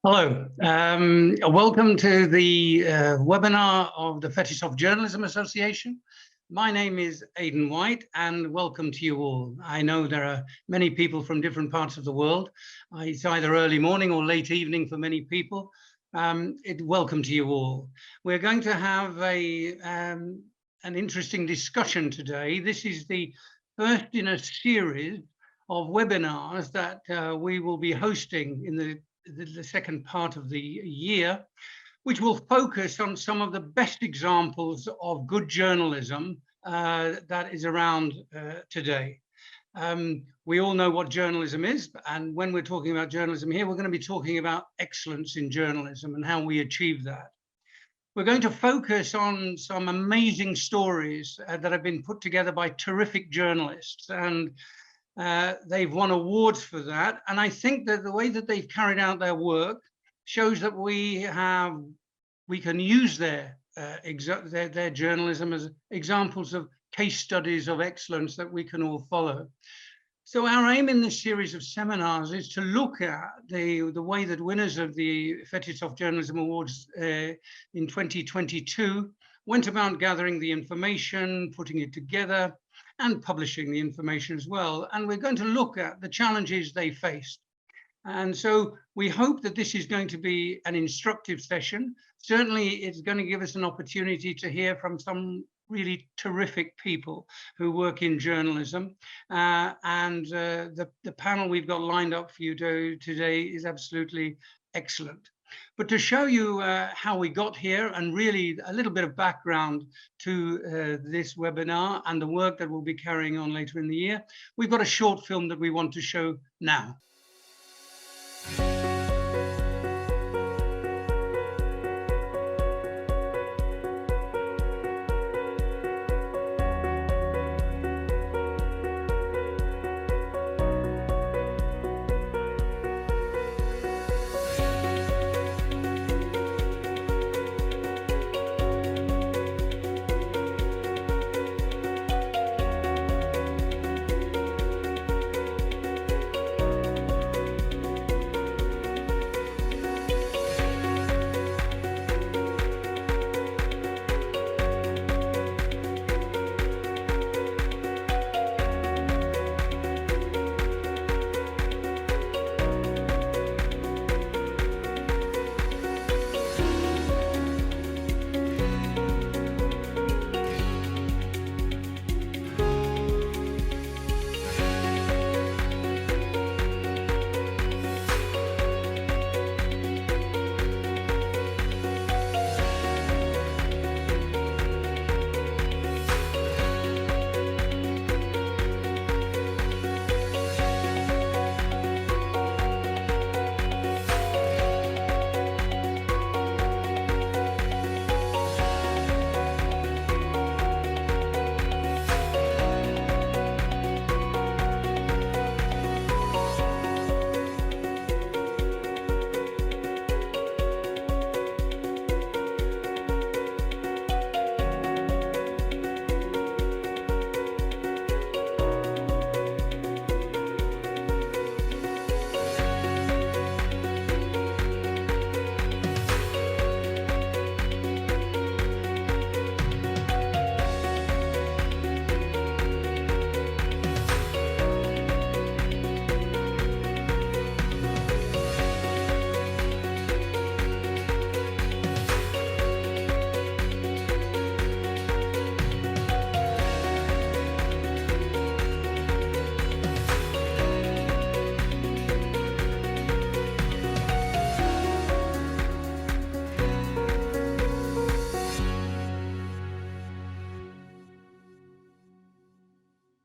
Hello, welcome to the webinar of the Fetisov Journalism Association. My name is Aidan White and welcome to you all. I know there are many people from different parts of the world. It's either early morning or late evening for many people. Welcome to you all. We're going to have an interesting discussion today. This is the first in a series of webinars that we will be hosting in the second part of the year, which will focus on some of the best examples of good journalism that is around today. We all know what journalism is, and when we're talking about journalism here, we're going to be talking about excellence in journalism and how we achieve that. We're going to focus on some amazing stories that have been put together by terrific journalists, and they've won awards for that. And I think that the way that they've carried out their work shows that we can use their journalism as examples of case studies of excellence that we can all follow. So our aim in this series of seminars is to look at the way that winners of the Fetisov Journalism Awards in 2022 went about gathering the information, putting it together, and publishing the information as well. And we're going to look at the challenges they faced. And so we hope that this is going to be an instructive session. Certainly, it's going to give us an opportunity to hear from some really terrific people who work in journalism. The panel we've got lined up for you today is absolutely excellent. But to show you how we got here and really a little bit of background to this webinar and the work that we'll be carrying on later in the year, we've got a short film that we want to show now.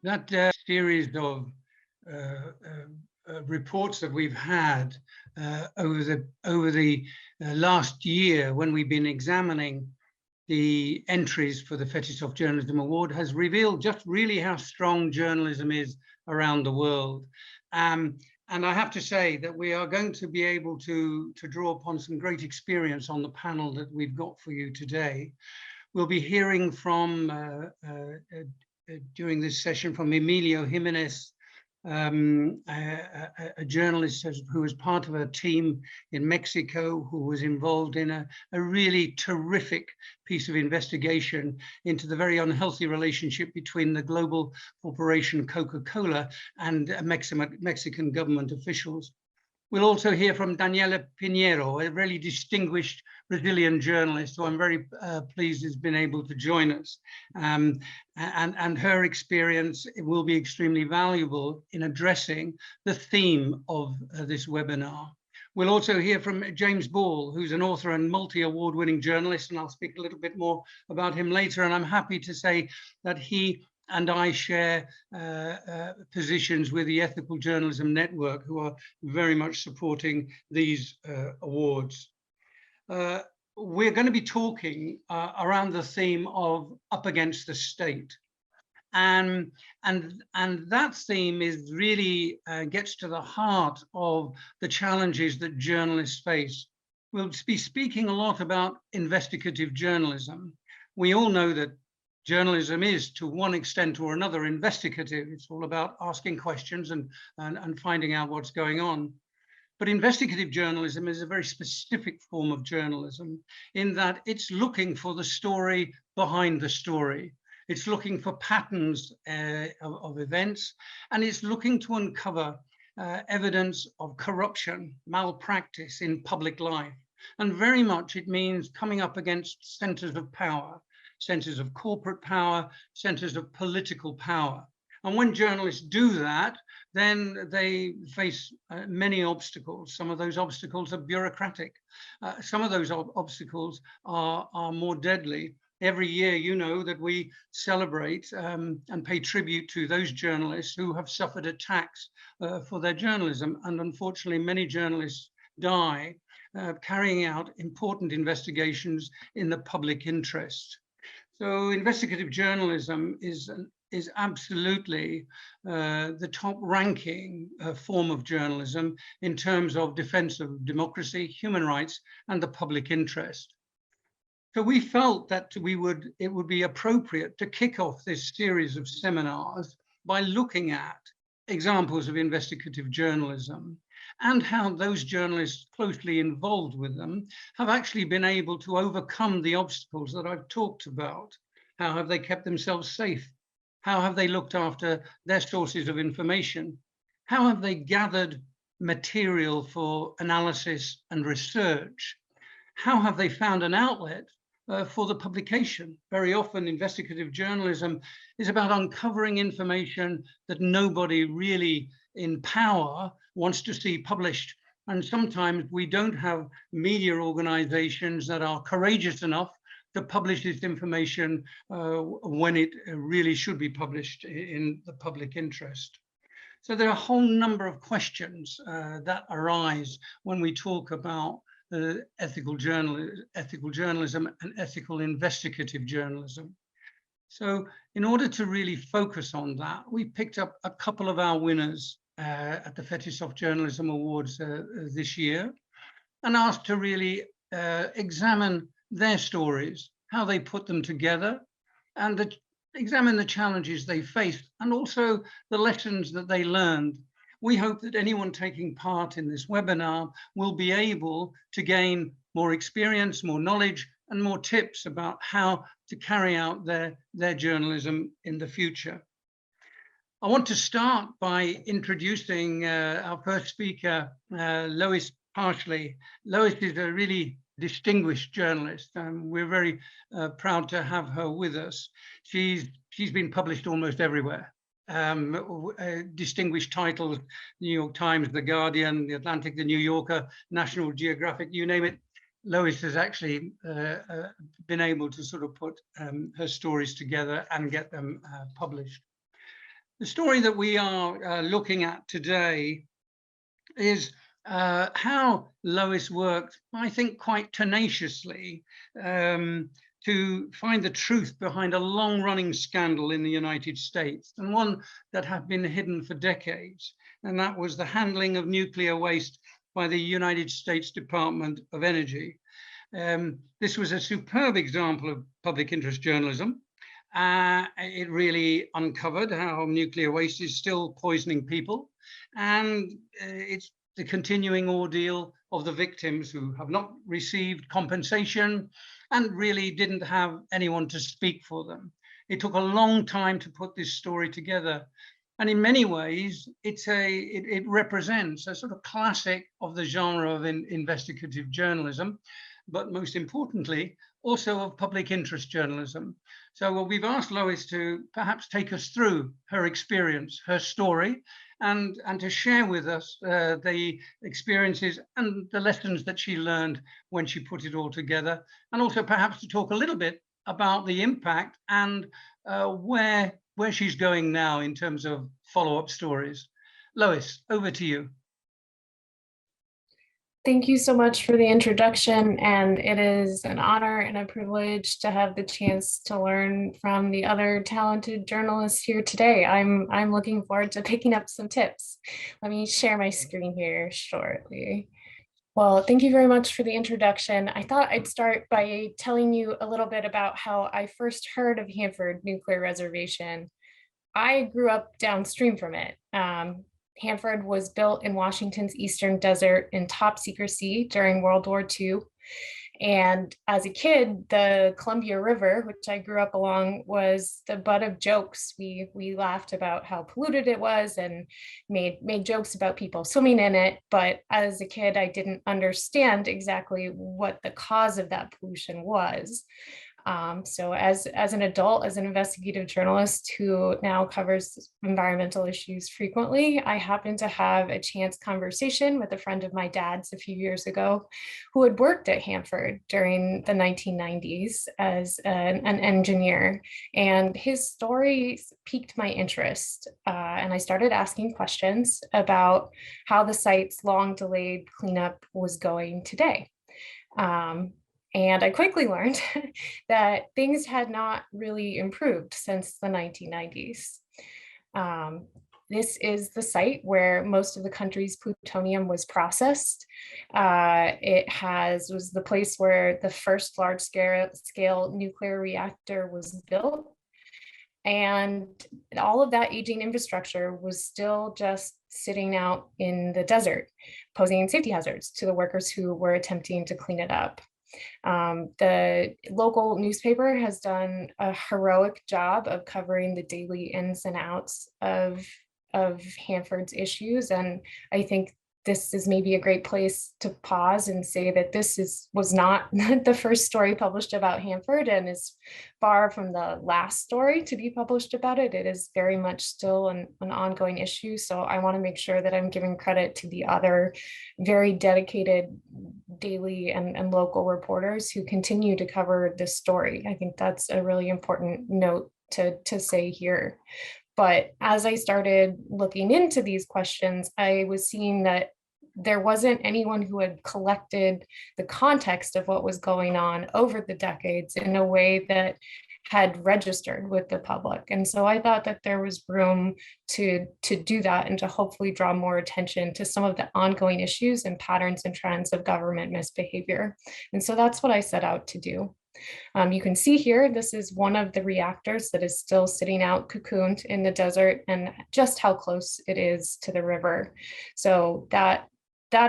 That series of reports that we've had over the last year when we've been examining the entries for the Fetisov Journalism Award has revealed just really how strong journalism is around the world. And I have to say that we are going to be able to draw upon some great experience on the panel that we've got for you today. We'll be hearing from during this session from Emilio Jiménez a journalist who was part of a team in Mexico who was involved in a really terrific piece of investigation into the very unhealthy relationship between the global corporation Coca-Cola and Mexican government officials. We'll also hear from Daniela Pinheiro, a really distinguished Brazilian journalist who I'm very pleased has been able to join us. And her experience will be extremely valuable in addressing the theme of this webinar. We'll also hear from James Ball, who's an author and multi-award winning journalist, and I'll speak a little bit more about him later. And I'm happy to say that he and I share positions with the Ethical Journalism Network, who are very much supporting these awards. We're going to be talking around the theme of up against the state. And that theme is really gets to the heart of the challenges that journalists face. We'll be speaking a lot about investigative journalism. We all know that journalism is, to one extent or another, investigative. It's all about asking questions and finding out what's going on. But investigative journalism is a very specific form of journalism in that it's looking for the story behind the story. It's looking for patterns of events, and it's looking to uncover evidence of corruption, malpractice in public life. And very much it means coming up against centers of power, centers of corporate power, centers of political power. And when journalists do that, then they face many obstacles. Some of those obstacles are bureaucratic. Some of those obstacles are more deadly. Every year, you know that we celebrate and pay tribute to those journalists who have suffered attacks for their journalism. And unfortunately, many journalists die carrying out important investigations in the public interest. So investigative journalism is absolutely the top-ranking form of journalism in terms of defense of democracy, human rights, and the public interest. So we felt that it would be appropriate to kick off this series of seminars by looking at examples of investigative journalism and how those journalists closely involved with them have actually been able to overcome the obstacles that I've talked about. How have they kept themselves safe? How have they looked after their sources of information? How have they gathered material for analysis and research? How have they found an outlet for the publication? Very often investigative journalism is about uncovering information that nobody really in power wants to see published. And sometimes we don't have media organizations that are courageous enough to publish this information when it really should be published in the public interest. So there are a whole number of questions that arise when we talk about ethical journalism and ethical investigative journalism. So in order to really focus on that, we picked up a couple of our winners at the Fetisov Journalism Awards this year and asked to really examine their stories, how they put them together, and examine the challenges they faced and also the lessons that they learned. We hope that anyone taking part in this webinar will be able to gain more experience, more knowledge, and more tips about how to carry out their journalism in the future. I want to start by introducing our first speaker, Lois Parshley. Lois is a really distinguished journalist, and we're very proud to have her with us. She's been published almost everywhere. Distinguished titles: New York Times, The Guardian, The Atlantic, The New Yorker, National Geographic, you name it. Lois has actually been able to sort of put her stories together and get them published. The story that we are looking at today is how Lois worked, I think, quite tenaciously to find the truth behind a long-running scandal in the United States, and one that had been hidden for decades, and that was the handling of nuclear waste by the United States Department of Energy. This was a superb example of public interest journalism, It really uncovered how nuclear waste is still poisoning people, and it's the continuing ordeal of the victims who have not received compensation and really didn't have anyone to speak for them. It took a long time to put this story together. And in many ways, it represents a sort of classic of the genre of investigative journalism, but most importantly, also of public interest journalism. So we've asked Lois to perhaps take us through her experience, her story, and to share with us the experiences and the lessons that she learned when she put it all together, and also perhaps to talk a little bit about the impact and where she's going now in terms of follow-up stories. Lois, over to you. Thank you so much for the introduction, and it is an honor and a privilege to have the chance to learn from the other talented journalists here today. I'm looking forward to picking up some tips. Let me share my screen here shortly. Well, thank you very much for the introduction. I thought I'd start by telling you a little bit about how I first heard of Hanford Nuclear Reservation. I grew up downstream from it. Hanford was built in Washington's eastern desert in top secrecy during World War II. And as a kid, the Columbia River, which I grew up along, was the butt of jokes. We laughed about how polluted it was and made jokes about people swimming in it. But as a kid, I didn't understand exactly what the cause of that pollution was. So as an adult, as an investigative journalist who now covers environmental issues frequently, I happened to have a chance conversation with a friend of my dad's a few years ago who had worked at Hanford during the 1990s as an engineer. And his story piqued my interest. And I started asking questions about how the site's long delayed cleanup was going today. And I quickly learned that things had not really improved since the 1990s. This is the site where most of the country's plutonium was processed. It was the place where the first large-scale nuclear reactor was built. And all of that aging infrastructure was still just sitting out in the desert, posing safety hazards to the workers who were attempting to clean it up. The local newspaper has done a heroic job of covering the daily ins and outs of Hanford's issues, and I think this is maybe a great place to pause and say that this was not the first story published about Hanford, and is far from the last story to be published about it. It is very much still an ongoing issue. So I want to make sure that I'm giving credit to the other very dedicated daily and local reporters who continue to cover this story. I think that's a really important note to say here. But as I started looking into these questions, I was seeing that there wasn't anyone who had collected the context of what was going on over the decades in a way that had registered with the public. And so I thought that there was room to do that and to hopefully draw more attention to some of the ongoing issues and patterns and trends of government misbehavior. And so that's what I set out to do. You can see here, this is one of the reactors that is still sitting out cocooned in the desert, and just how close it is to the river. So that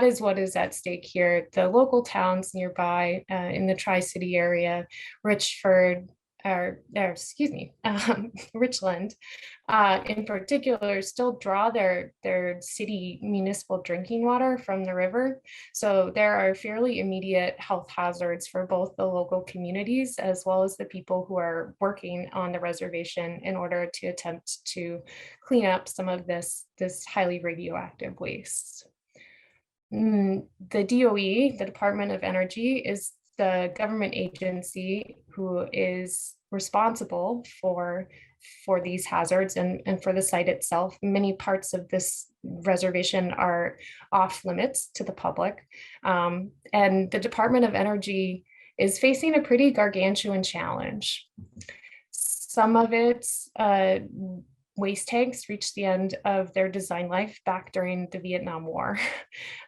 is what is at stake here. The local towns nearby in the Tri-City area, Richland, in particular, still draw their city municipal drinking water from the river. So there are fairly immediate health hazards for both the local communities as well as the people who are working on the reservation in order to attempt to clean up some of this highly radioactive waste. The DOE, the Department of Energy, is the government agency who is responsible for these hazards and for the site itself. Many parts of this reservation are off limits to the public. And the Department of Energy is facing a pretty gargantuan challenge. Some of its waste tanks reached the end of their design life back during the Vietnam War.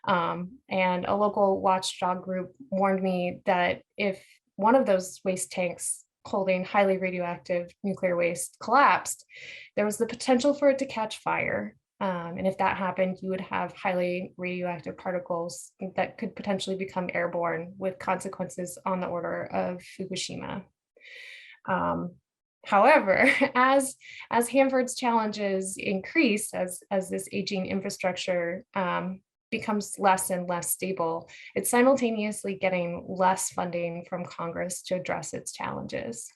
And a local watchdog group warned me that if one of those waste tanks holding highly radioactive nuclear waste collapsed, there was the potential for it to catch fire. And if that happened, you would have highly radioactive particles that could potentially become airborne with consequences on the order of Fukushima. However, as Hanford's challenges increase, as this aging infrastructure becomes less and less stable, it's simultaneously getting less funding from Congress to address its challenges.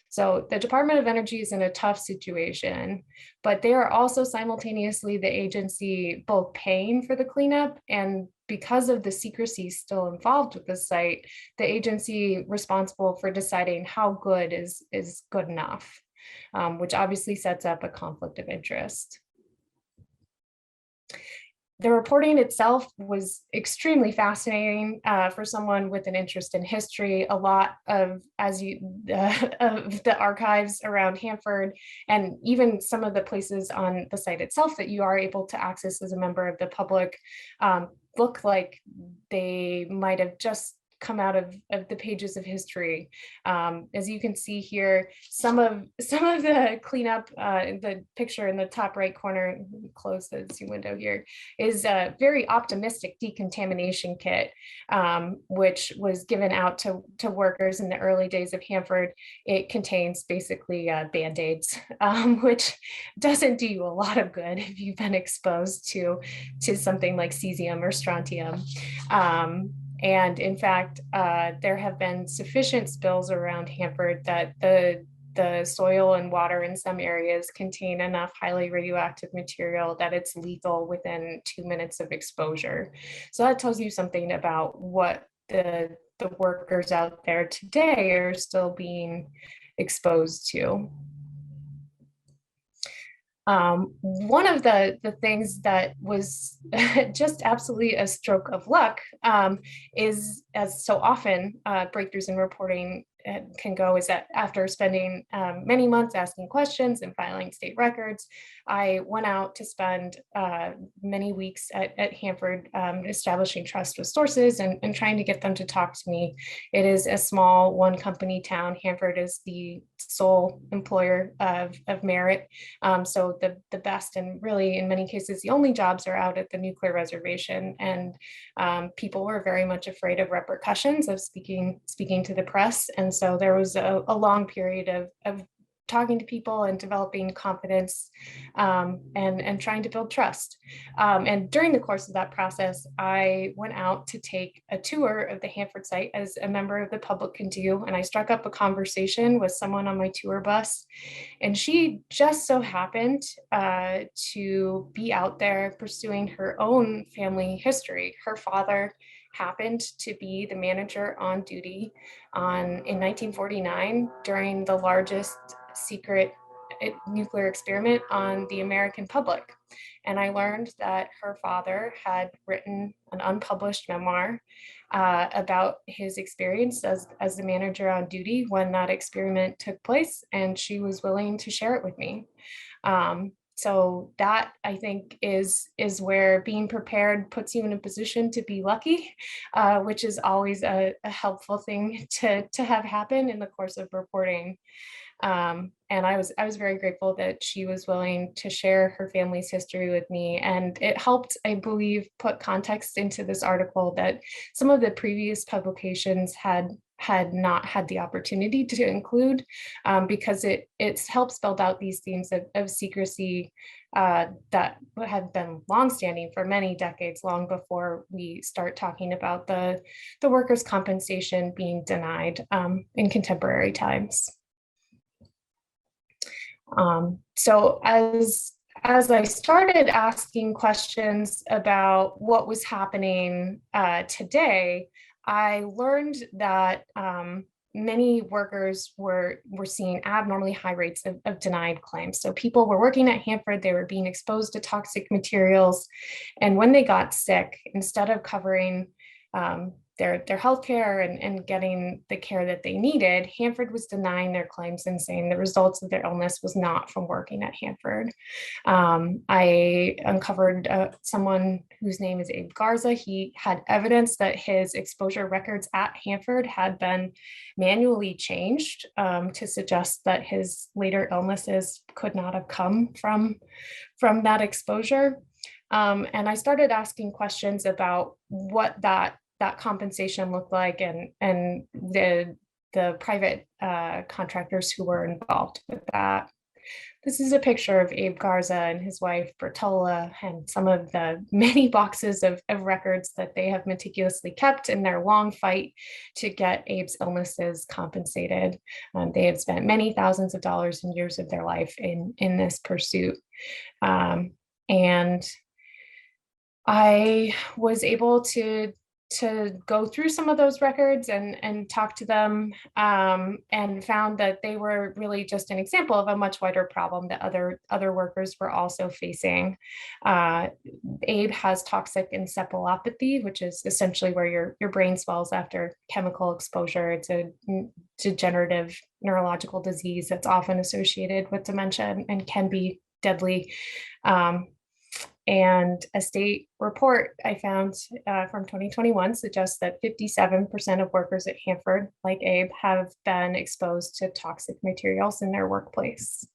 So the Department of Energy is in a tough situation, but they are also simultaneously the agency both paying for the cleanup, and because of the secrecy still involved with the site, the agency responsible for deciding how good is good enough, which obviously sets up a conflict of interest. The reporting itself was extremely fascinating for someone with an interest in history. A lot of, of the archives around Hanford, and even some of the places on the site itself that you are able to access as a member of the public, look like they might have just come out of the pages of history. As you can see here, some of the cleanup, the picture in the top right corner, close the Zoom window here, is a very optimistic decontamination kit, which was given out to workers in the early days of Hanford. It contains basically Band-Aids, which doesn't do you a lot of good if you've been exposed to something like cesium or strontium. And in fact, there have been sufficient spills around Hanford that the soil and water in some areas contain enough highly radioactive material that it's lethal within 2 minutes of exposure. So that tells you something about what the workers out there today are still being exposed to. One of the things that was just absolutely a stroke of luck is, as so often breakthroughs in reporting can go, is that after spending many months asking questions and filing state records, I went out to spend many weeks at Hanford establishing trust with sources and trying to get them to talk to me. It is a small one company town. Hanford is the sole employer of merit. So the best, and really in many cases, the only jobs are out at the nuclear reservation. And people were very much afraid of repercussions of speaking to the press. And so there was a long period of talking to people and developing confidence and trying to build trust. And during the course of that process, I went out to take a tour of the Hanford site, as a member of the public can do. And I struck up a conversation with someone on my tour bus. And she just so happened to be out there pursuing her own family history. Her father happened to be the manager on duty in 1949 during the largest secret nuclear experiment on the American public. And I learned that her father had written an unpublished memoir about his experience as the manager on duty when that experiment took place, and she was willing to share it with me. So that, I think, is where being prepared puts you in a position to be lucky, which is always a helpful thing to have happen in the course of reporting. And I was very grateful that she was willing to share her family's history with me. And it helped, I believe, put context into this article that some of the previous publications had not had the opportunity to include, because it helps spell out these themes of secrecy that have been longstanding for many decades, long before we start talking about the workers' compensation being denied in contemporary times. So as I started asking questions about what was happening today, I learned that many workers were seeing abnormally high rates of denied claims. So people were working at Hanford, they were being exposed to toxic materials, and when they got sick, instead of covering their health care and getting the care that they needed, Hanford was denying their claims and saying the results of their illness was not from working at Hanford. I uncovered someone whose name is Abe Garza. He had evidence that his exposure records at Hanford had been manually changed to suggest that his later illnesses could not have come from that exposure. And I started asking questions about what that compensation looked like and the private contractors who were involved with that. This is a picture of Abe Garza and his wife Bertola and some of the many boxes of records that they have meticulously kept in their long fight to get Abe's illnesses compensated. They have spent many thousands of dollars and years of their life in this pursuit. And I was able to go through some of those records and talk to them and found that they were really just an example of a much wider problem that other workers were also facing. Abe has toxic encephalopathy, which is essentially where your brain swells after chemical exposure. It's a degenerative neurological disease that's often associated with dementia and can be deadly. And a state report I found from 2021 suggests that 57% of workers at Hanford, like Abe, have been exposed to toxic materials in their workplace.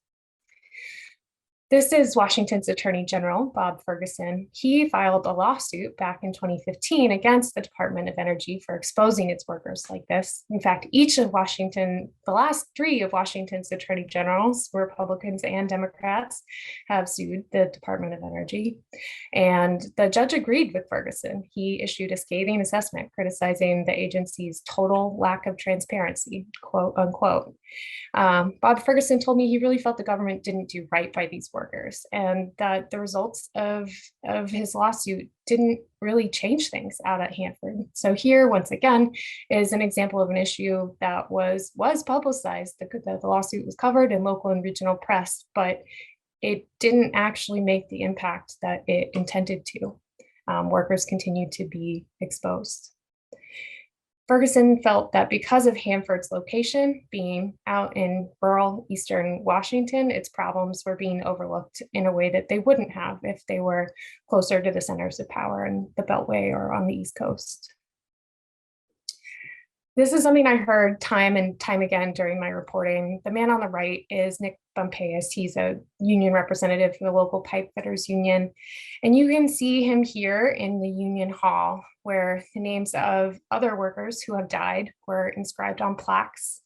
This is Washington's Attorney General, Bob Ferguson. He filed a lawsuit back in 2015 against the Department of Energy for exposing its workers like this. In fact, the last three of Washington's Attorney Generals, Republicans and Democrats, have sued the Department of Energy. And the judge agreed with Ferguson. He issued a scathing assessment criticizing the agency's total lack of transparency, quote unquote. Bob Ferguson told me he really felt the government didn't do right by these workers and that the results of his lawsuit didn't really change things out at Hanford. So here, once again, is an example of an issue that was publicized. The lawsuit was covered in local and regional press, but it didn't actually make the impact that it intended to. Workers continued to be exposed. Ferguson felt that because of Hanford's location being out in rural eastern Washington, its problems were being overlooked in a way that they wouldn't have if they were closer to the centers of power in the Beltway or on the East Coast. This is something I heard time and time again during my reporting. The man on the right is Nick Bumpayas. He's a union representative for the local pipe fitters union. And you can see him here in the union hall, where the names of other workers who have died were inscribed on plaques.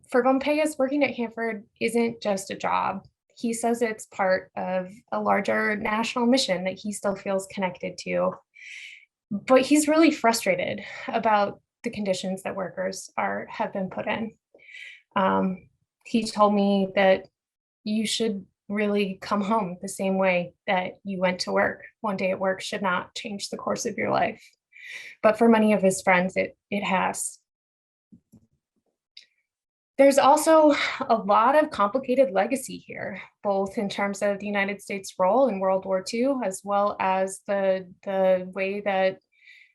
For Bumpayas, working at Hanford isn't just a job. He says it's part of a larger national mission that he still feels connected to. But he's really frustrated about the conditions that workers have been put in. He told me that you should really come home the same way that you went to work. One day at work should not change the course of your life. But for many of his friends, it has. There's also a lot of complicated legacy here, both in terms of the United States' role in World War II, as well as the way that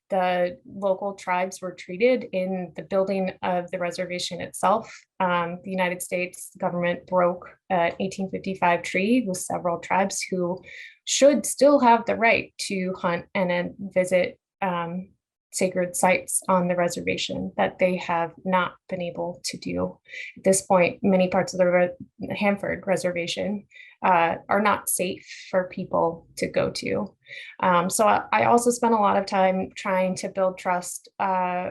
the local tribes were treated in the building of the reservation itself. The United States government broke an 1855 treaty with several tribes who should still have the right to hunt and then visit sacred sites on the reservation that they have not been able to do. At this point, many parts of the Hanford Reservation are not safe for people to go to. So I also spent a lot of time trying to build trust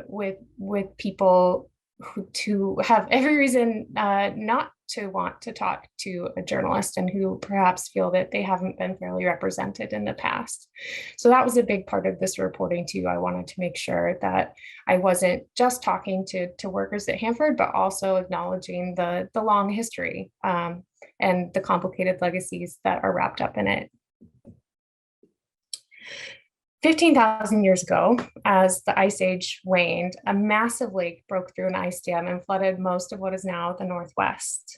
with people who have every reason not to want to talk to a journalist and who perhaps feel that they haven't been fairly represented in the past. So that was a big part of this reporting too. I wanted to make sure that I wasn't just talking to workers at Hanford, but also acknowledging the long history and the complicated legacies that are wrapped up in it. 15,000 years ago, as the Ice Age waned, a massive lake broke through an ice dam and flooded most of what is now the Northwest.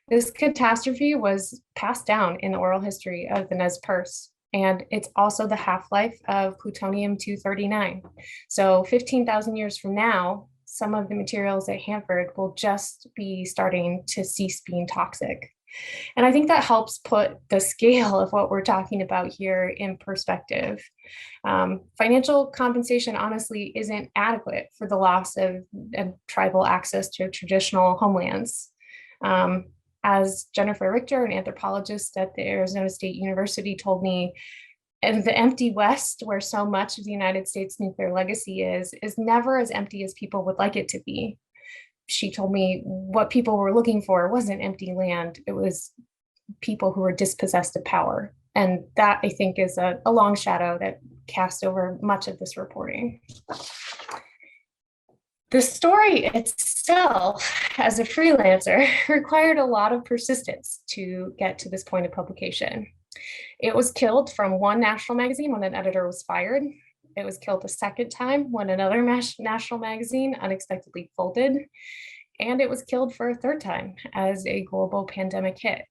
This catastrophe was passed down in the oral history of the Nez Perce, And it's also the half-life of plutonium-239. So 15,000 years from now, some of the materials at Hanford will just be starting to cease being toxic. And I think that helps put the scale of what we're talking about here in perspective. Financial compensation honestly isn't adequate for the loss of tribal access to traditional homelands. As Jennifer Richter, an anthropologist at the Arizona State University, told me, and the empty West, where so much of the United States nuclear legacy is never as empty as people would like it to be. She told me what people were looking for wasn't empty land, it was people who were dispossessed of power. And that, I think, is a long shadow that cast over much of this reporting. The story itself, as a freelancer, required a lot of persistence to get to this point of publication. It was killed from one national magazine when an editor was fired. It was killed a second time when another national magazine unexpectedly folded. And it was killed for a third time as a global pandemic hit.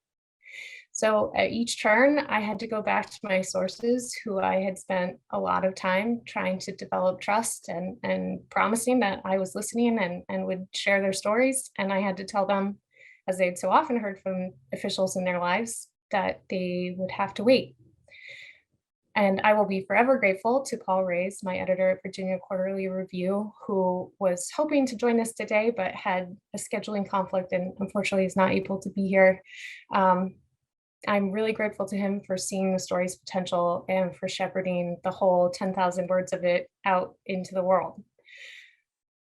So at each turn, I had to go back to my sources who I had spent a lot of time trying to develop trust and promising that I was listening and would share their stories. And I had to tell them, as they'd so often heard from officials in their lives, that they would have to wait. And I will be forever grateful to Paul Reyes, my editor at Virginia Quarterly Review, who was hoping to join us today, but had a scheduling conflict and unfortunately is not able to be here. I'm really grateful to him for seeing the story's potential and for shepherding the whole 10,000 words of it out into the world.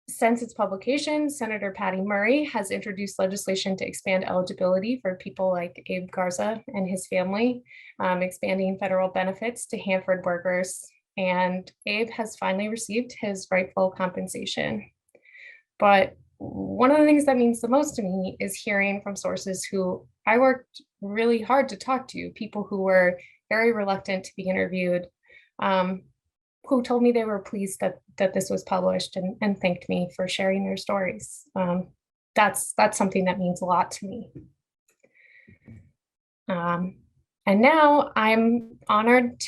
Since its publication, Senator Patty Murray has introduced legislation to expand eligibility for people like Abe Garza and his family, expanding federal benefits to Hanford workers. And Abe has finally received his rightful compensation. But one of the things that means the most to me is hearing from sources who I worked really hard to talk to, people who were very reluctant to be interviewed, who told me they were pleased that this was published and thanked me for sharing their stories. That's something that means a lot to me. And now I'm honored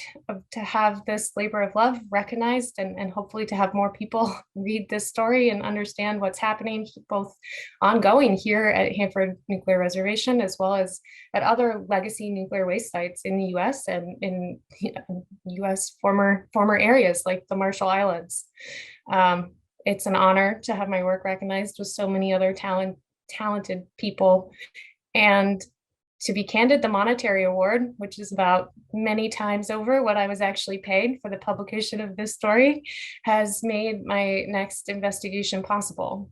to have this labor of love recognized and hopefully to have more people read this story and understand what's happening both ongoing here at Hanford Nuclear Reservation as well as at other legacy nuclear waste sites in the US and in US former areas like the Marshall Islands. It's an honor to have my work recognized with so many other talented people. And to be candid, the monetary award, which is about many times over what I was actually paid for the publication of this story, has made my next investigation possible.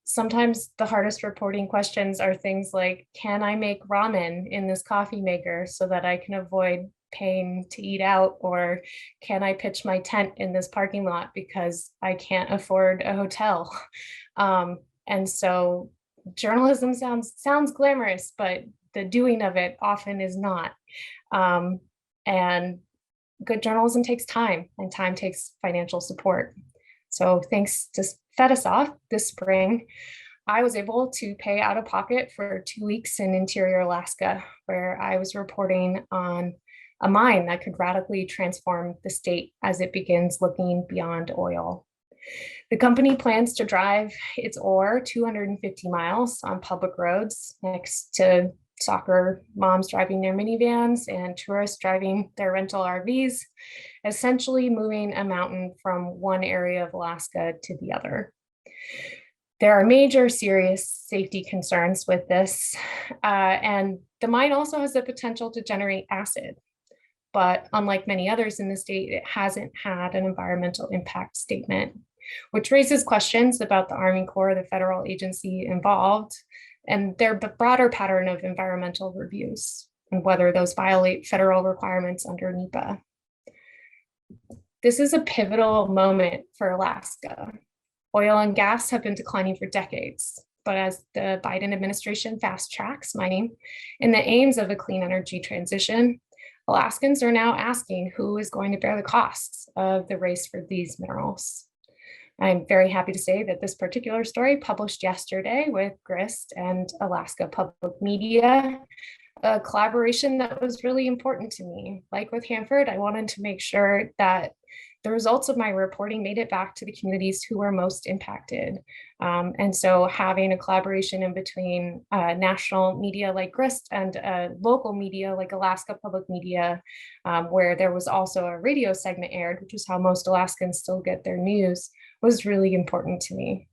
Sometimes the hardest reporting questions are things like, can I make ramen in this coffee maker so that I can avoid paying to eat out? Or can I pitch my tent in this parking lot because I can't afford a hotel? And so journalism sounds glamorous, but the doing of it often is not. And good journalism takes time, and time takes financial support. So thanks to Fetisov this spring, I was able to pay out of pocket for 2 weeks in interior Alaska, where I was reporting on a mine that could radically transform the state as it begins looking beyond oil. The company plans to drive its ore 250 miles on public roads next to soccer moms driving their minivans and tourists driving their rental RVs, essentially moving a mountain from one area of Alaska to the other. There are major serious safety concerns with this, and the mine also has the potential to generate acid. But unlike many others in the state, it hasn't had an environmental impact statement, which raises questions about the Army Corps, the federal agency involved, and their broader pattern of environmental reviews and whether those violate federal requirements under NEPA. This is a pivotal moment for Alaska. Oil and gas have been declining for decades, but as the Biden administration fast tracks mining in the aims of a clean energy transition, Alaskans are now asking who is going to bear the costs of the race for these minerals. I'm very happy to say that this particular story published yesterday with Grist and Alaska Public Media a collaboration that was really important to me. Like with Hanford, I wanted to make sure that the results of my reporting made it back to the communities who were most impacted. And so having a collaboration in between national media like GRIST and local media like Alaska Public Media, where there was also a radio segment aired, which is how most Alaskans still get their news, was really important to me.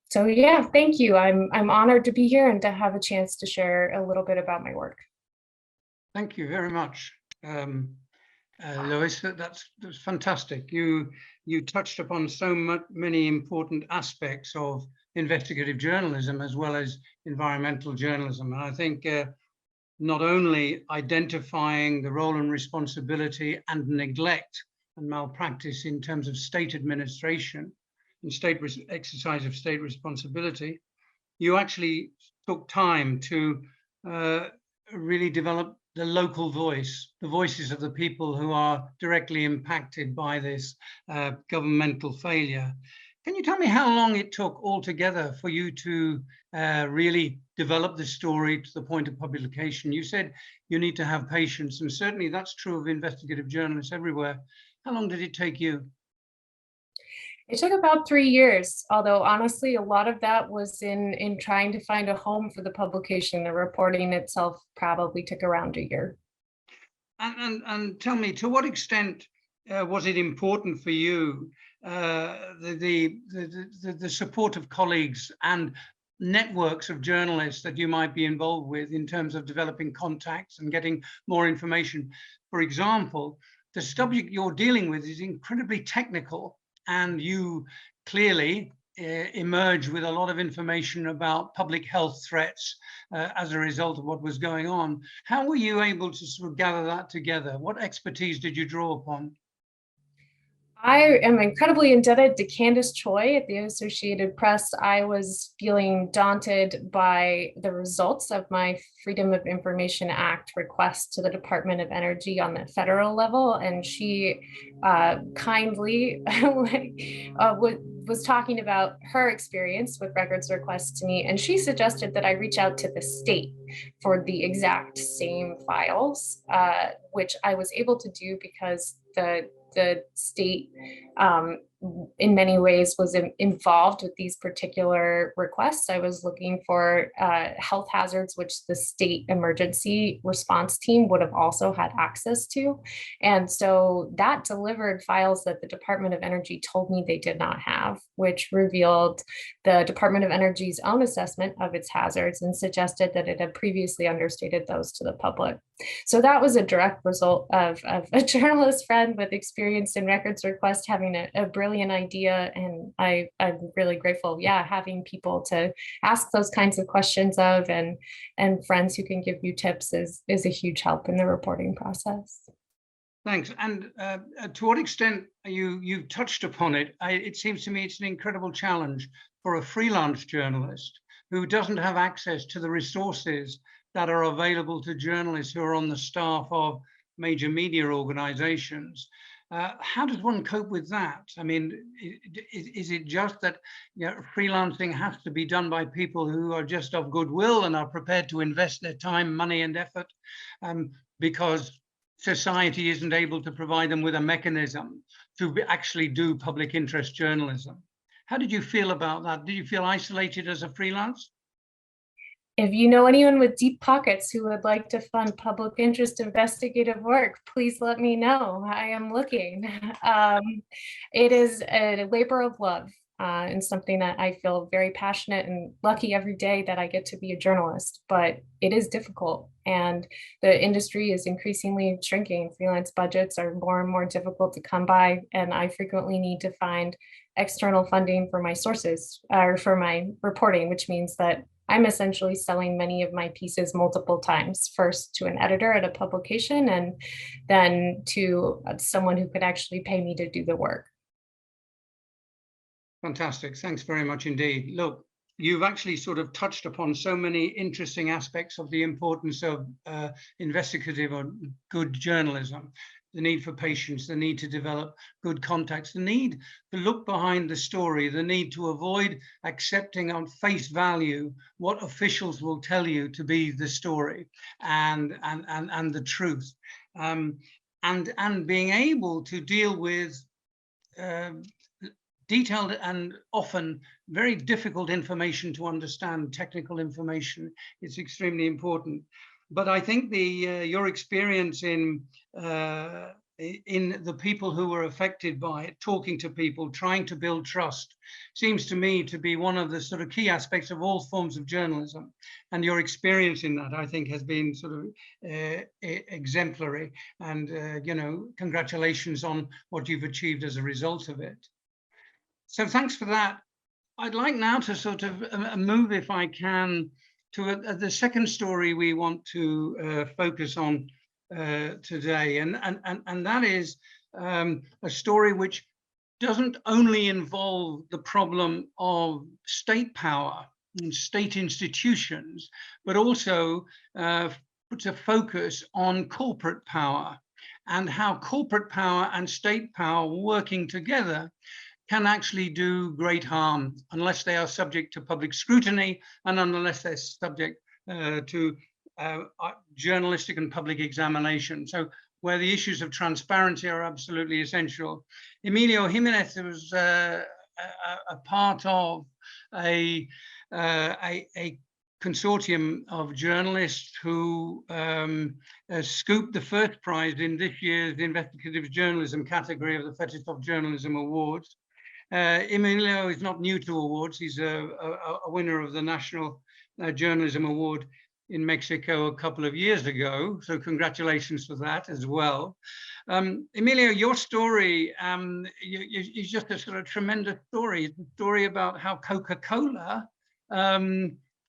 So yeah, thank you. I'm honored to be here and to have a chance to share a little bit about my work. Thank you very much. Lois, that's fantastic. You touched upon so many important aspects of investigative journalism as well as environmental journalism. And I think not only identifying the role and responsibility and neglect and malpractice in terms of state administration and exercise of state responsibility, you actually took time to really develop the local voice, the voices of the people who are directly impacted by this governmental failure. Can you tell me how long it took altogether for you to really develop the story to the point of publication? You said you need to have patience, and certainly that's true of investigative journalists everywhere. How long did it take you? It took about 3 years, although honestly, a lot of that was in trying to find a home for the publication. The reporting itself probably took around a year. And tell me, to what extent was it important for you, the support of colleagues and networks of journalists that you might be involved with in terms of developing contacts and getting more information? For example, the subject you're dealing with is incredibly technical, and you clearly emerge with a lot of information about public health threats as a result of what was going on. How were you able to sort of gather that together? What expertise did you draw upon? I am incredibly indebted to Candace Choi at the Associated Press. I was feeling daunted by the results of my Freedom of Information Act request to the Department of Energy on the federal level, and she kindly was talking about her experience with records requests to me, and she suggested that I reach out to the state for the exact same files, which I was able to do because the state in many ways was involved with these particular requests. I was looking for health hazards, which the state emergency response team would have also had access to. And so that delivered files that the Department of Energy told me they did not have, which revealed the Department of Energy's own assessment of its hazards and suggested that it had previously understated those to the public. So that was a direct result of a journalist friend with experience in records request having a brilliant idea, and I'm really grateful. Yeah, having people to ask those kinds of questions of, and friends who can give you tips is a huge help in the reporting process. Thanks. And to what extent you touched upon it, it seems to me it's an incredible challenge for a freelance journalist who doesn't have access to the resources that are available to journalists who are on the staff of major media organizations. How does one cope with that? I mean, is it just that freelancing has to be done by people who are just of goodwill and are prepared to invest their time, money, and effort because society isn't able to provide them with a mechanism to actually do public interest journalism? How did you feel about that? Did you feel isolated as a freelance? If you know anyone with deep pockets who would like to fund public interest investigative work, please let me know. I am looking. It is a labor of love and something that I feel very passionate and lucky every day that I get to be a journalist, but it is difficult and the industry is increasingly shrinking. Freelance budgets are more and more difficult to come by, and I frequently need to find external funding for my sources or for my reporting, which means that I'm essentially selling many of my pieces multiple times, first to an editor at a publication and then to someone who could actually pay me to do the work. Fantastic. Thanks very much indeed. Look, you've actually sort of touched upon so many interesting aspects of the importance of investigative or good journalism. the need for patience, the need to develop good contacts, the need to look behind the story, the need to avoid accepting on face value what officials will tell you to be the story and the truth, and being able to deal with detailed and often very difficult information to understand, technical information. It's extremely important. But I think your experience in the people who were affected by it, talking to people, trying to build trust, seems to me to be one of the sort of key aspects of all forms of journalism. And your experience in that, I think, has been sort of exemplary. And, you know, congratulations on what you've achieved as a result of it. So thanks for that. I'd like now to sort of move, if I can, to the second story we want to focus on today, and that is a story which doesn't only involve the problem of state power and state institutions, but also puts a focus on corporate power and how corporate power and state power working together can actually do great harm unless they are subject to public scrutiny and unless they're subject to journalistic and public examination. So where the issues of transparency are absolutely essential. Emilio Jiménez was a part of a consortium of journalists who scooped the first prize in this year's investigative journalism category of the Fetisov Journalism Awards. Emilio is not new to awards. He's a winner of the National Journalism Award in Mexico a couple of years ago. So congratulations for that as well. Emilio, your story is just a sort of tremendous story. It's a story about how Coca-Cola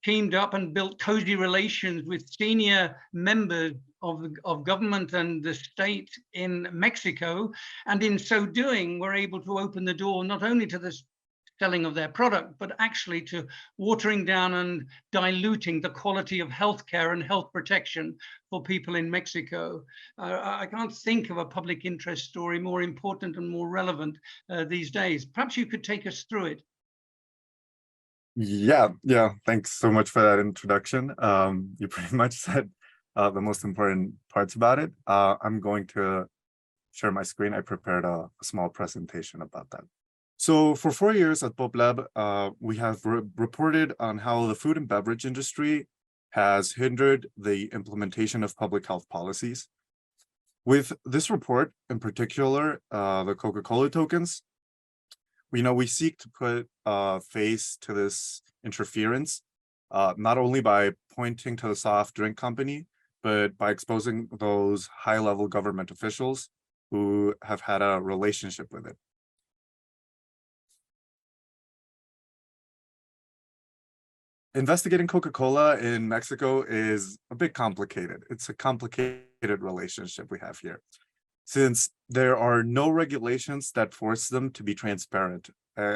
teamed up and built cozy relations with senior members of government and the state in Mexico, and in so doing were able to open the door not only to the selling of their product, but actually to watering down and diluting the quality of healthcare and health protection for people in Mexico. I can't think of a public interest story more important and more relevant these days. Perhaps you could take us through it. Yeah, thanks so much for that introduction. You pretty much said the most important parts about it. I'm going to share my screen. I prepared a small presentation about that. So for 4 years at PopLab, we have reported on how the food and beverage industry has hindered the implementation of public health policies. With this report, in particular, the Coca-Cola tokens, we seek to put a face to this interference, not only by pointing to the soft drink company, but by exposing those high-level government officials who have had a relationship with it. Investigating Coca-Cola in Mexico is a bit complicated. It's a complicated relationship we have here, since there are no regulations that force them to be transparent,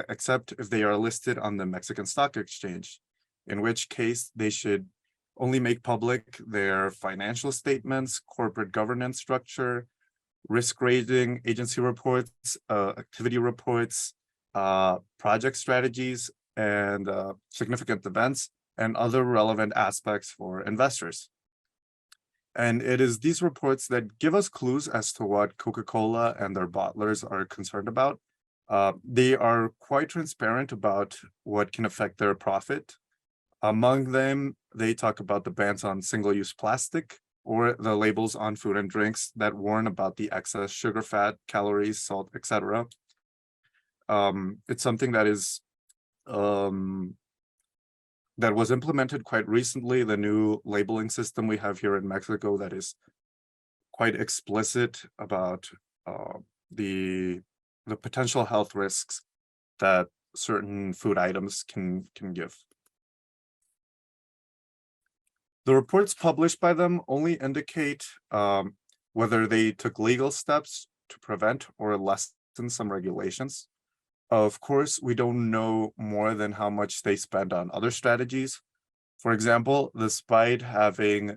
except if they are listed on the Mexican Stock Exchange, in which case they should only make public their financial statements, corporate governance structure, risk rating, agency reports, activity reports, project strategies, and significant events, and other relevant aspects for investors. And it is these reports that give us clues as to what Coca-Cola and their bottlers are concerned about. They are quite transparent about what can affect their profit. Among them, they talk about the bans on single-use plastic or the labels on food and drinks that warn about the excess sugar, fat, calories, salt, etc. It's something that is that was implemented quite recently, the new labeling system we have here in Mexico that is quite explicit about the potential health risks that certain food items can give. The reports published by them only indicate whether they took legal steps to prevent or lessen some regulations. Of course, we don't know more than how much they spend on other strategies. For example, despite having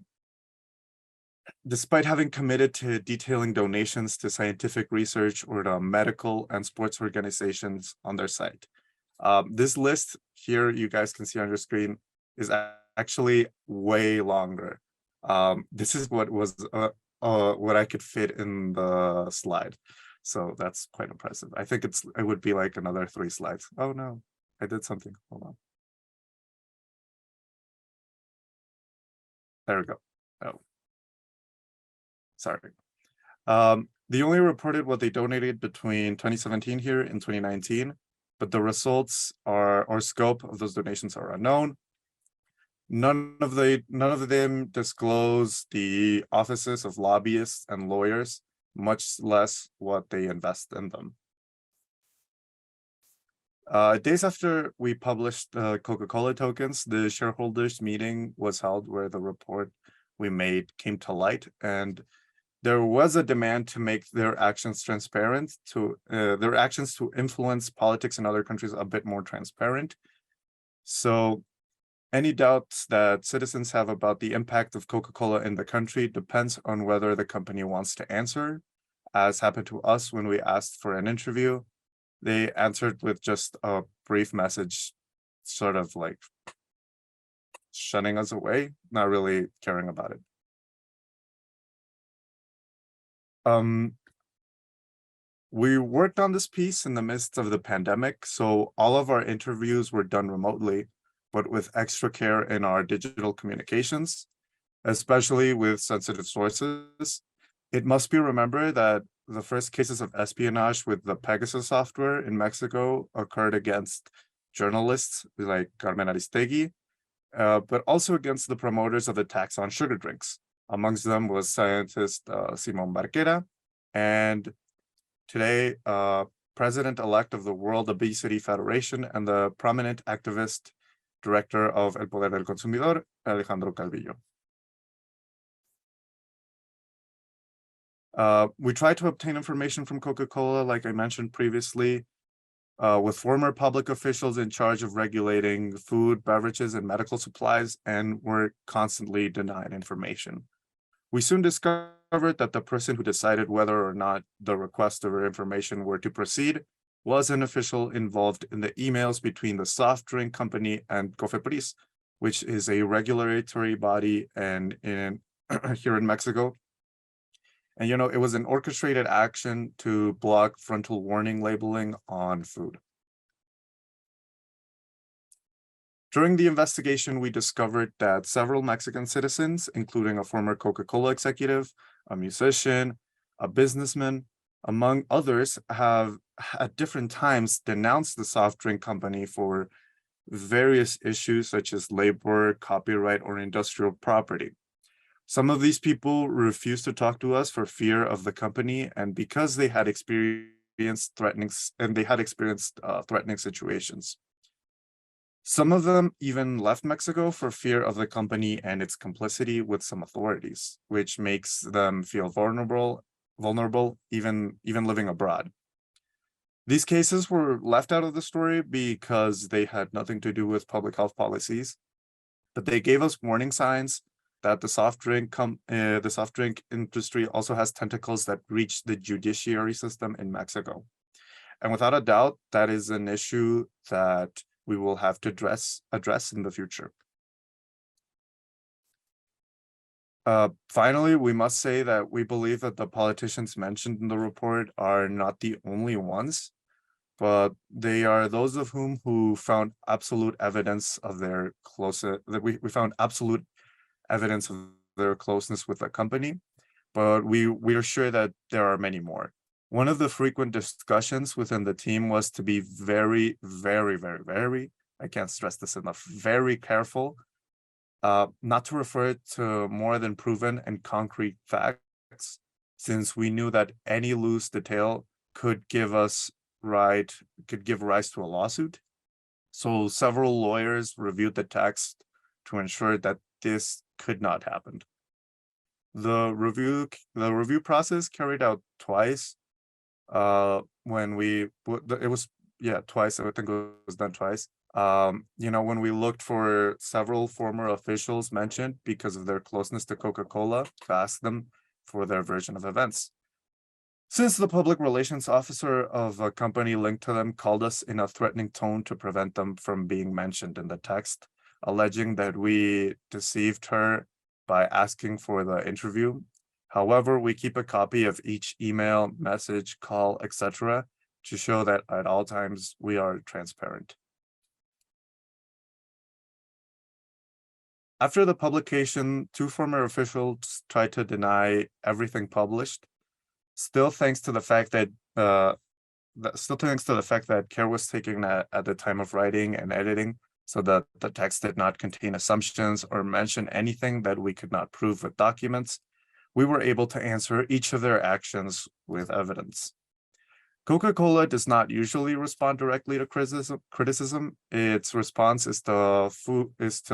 Despite having committed to detailing donations to scientific research or to medical and sports organizations on their site. This list here, you guys can see on your screen, is actually way longer. This is what was what I could fit in the slide. So that's quite impressive. I think it would be like another 3 slides. Oh no, I did something. Hold on. There we go. Oh, sorry. They only reported what they donated between 2017 here and 2019, but the results or scope of those donations are unknown. None of them disclose the offices of lobbyists and lawyers, much less what they invest in them. Days after we published the Coca-Cola tokens, the shareholders meeting was held where the report we made came to light, and there was a demand to make their actions transparent, their actions to influence politics in other countries a bit more transparent. So any doubts that citizens have about the impact of Coca-Cola in the country depends on whether the company wants to answer, as happened to us when we asked for an interview. They answered with just a brief message, sort of like shunning us away, not really caring about it. We worked on this piece in the midst of the pandemic, so all of our interviews were done remotely, but with extra care in our digital communications, especially with sensitive sources. It must be remembered that the first cases of espionage with the Pegasus software in Mexico occurred against journalists like Carmen Aristegui, but also against the promoters of the tax on sugar drinks. Amongst them was scientist Simón Barquera, and today president-elect of the World Obesity Federation and the prominent activist director of El Poder del Consumidor, Alejandro Calvillo. We tried to obtain information from Coca-Cola, like I mentioned previously, with former public officials in charge of regulating food, beverages, and medical supplies, and were constantly denied information. We soon discovered that the person who decided whether or not the request of information were to proceed was an official involved in the emails between the soft drink company and COFEPRIS, which is a regulatory body and here in Mexico. And it was an orchestrated action to block frontal warning labeling on food. During the investigation, we discovered that several Mexican citizens, including a former Coca-Cola executive, a musician, a businessman, among others, have at different times denounced the soft drink company for various issues such as labor, copyright, or industrial property. Some of these people refused to talk to us for fear of the company and because they had experienced threatening situations. Some of them even left Mexico for fear of the company and its complicity with some authorities, which makes them feel vulnerable even living abroad. These cases were left out of the story because they had nothing to do with public health policies, but they gave us warning signs that the soft drink industry also has tentacles that reach the judiciary system in Mexico. And without a doubt, that is an issue that we will have to address in the future. Finally, we must say that we believe that the politicians mentioned in the report are not the only ones, but they are those of whom who found absolute evidence of their we found absolute evidence of their closeness with the company, but we are sure that there are many more. One of the frequent discussions within the team was to be very, very, very, very, I can't stress this enough, very careful, not to refer to more than proven and concrete facts, since we knew that any loose detail could give rise to a lawsuit. So several lawyers reviewed the text to ensure that this could not happen. The review process carried out twice. Twice. I think it was done twice. When we looked for several former officials mentioned because of their closeness to Coca-Cola, to ask them for their version of events. Since the public relations officer of a company linked to them called us in a threatening tone to prevent them from being mentioned in the text, alleging that we deceived her by asking for the interview. However, we keep a copy of each email, message, call, etc., to show that at all times we are transparent. After the publication, 2 former officials tried to deny everything published. Still thanks to the fact that care was taken at the time of writing and editing, so that the text did not contain assumptions or mention anything that we could not prove with documents, we were able to answer each of their actions with evidence. Coca-Cola does not usually respond directly to criticism. Its response is to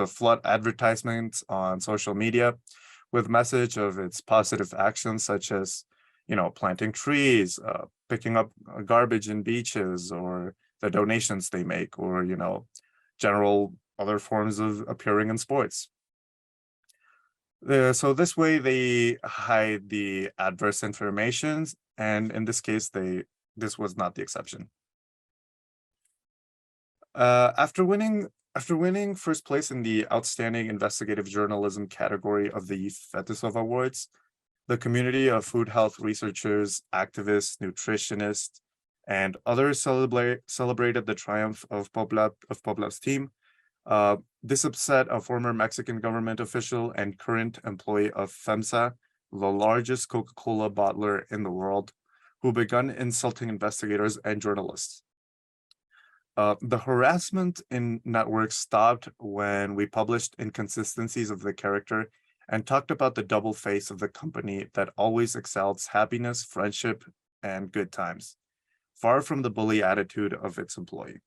flood advertisements on social media with message of its positive actions, such as, planting trees, picking up garbage in beaches, or the donations they make, or, general other forms of appearing in sports. So this way they hide the adverse information, and in this case, this was not the exception. After winning first place in the Outstanding Investigative Journalism category of the Fetisov Awards, the community of food health researchers, activists, nutritionists, and others celebrated the triumph of PopLab's team. This upset a former Mexican government official and current employee of FEMSA, the largest Coca-Cola bottler in the world, who began insulting investigators and journalists. The harassment in network stopped when we published inconsistencies of the character and talked about the double face of the company that always exalts happiness, friendship, and good times, far from the bully attitude of its employee.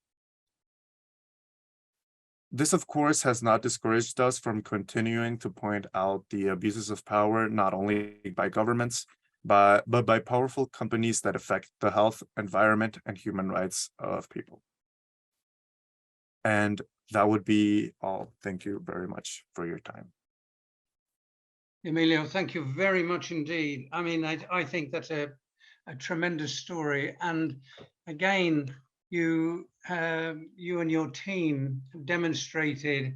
This, of course, has not discouraged us from continuing to point out the abuses of power, not only by governments, but by powerful companies that affect the health, environment, and human rights of people. And that would be all. Thank you very much for your time. Emilio, thank you very much indeed. I mean, I think that's a tremendous story. And again, you and your team have demonstrated,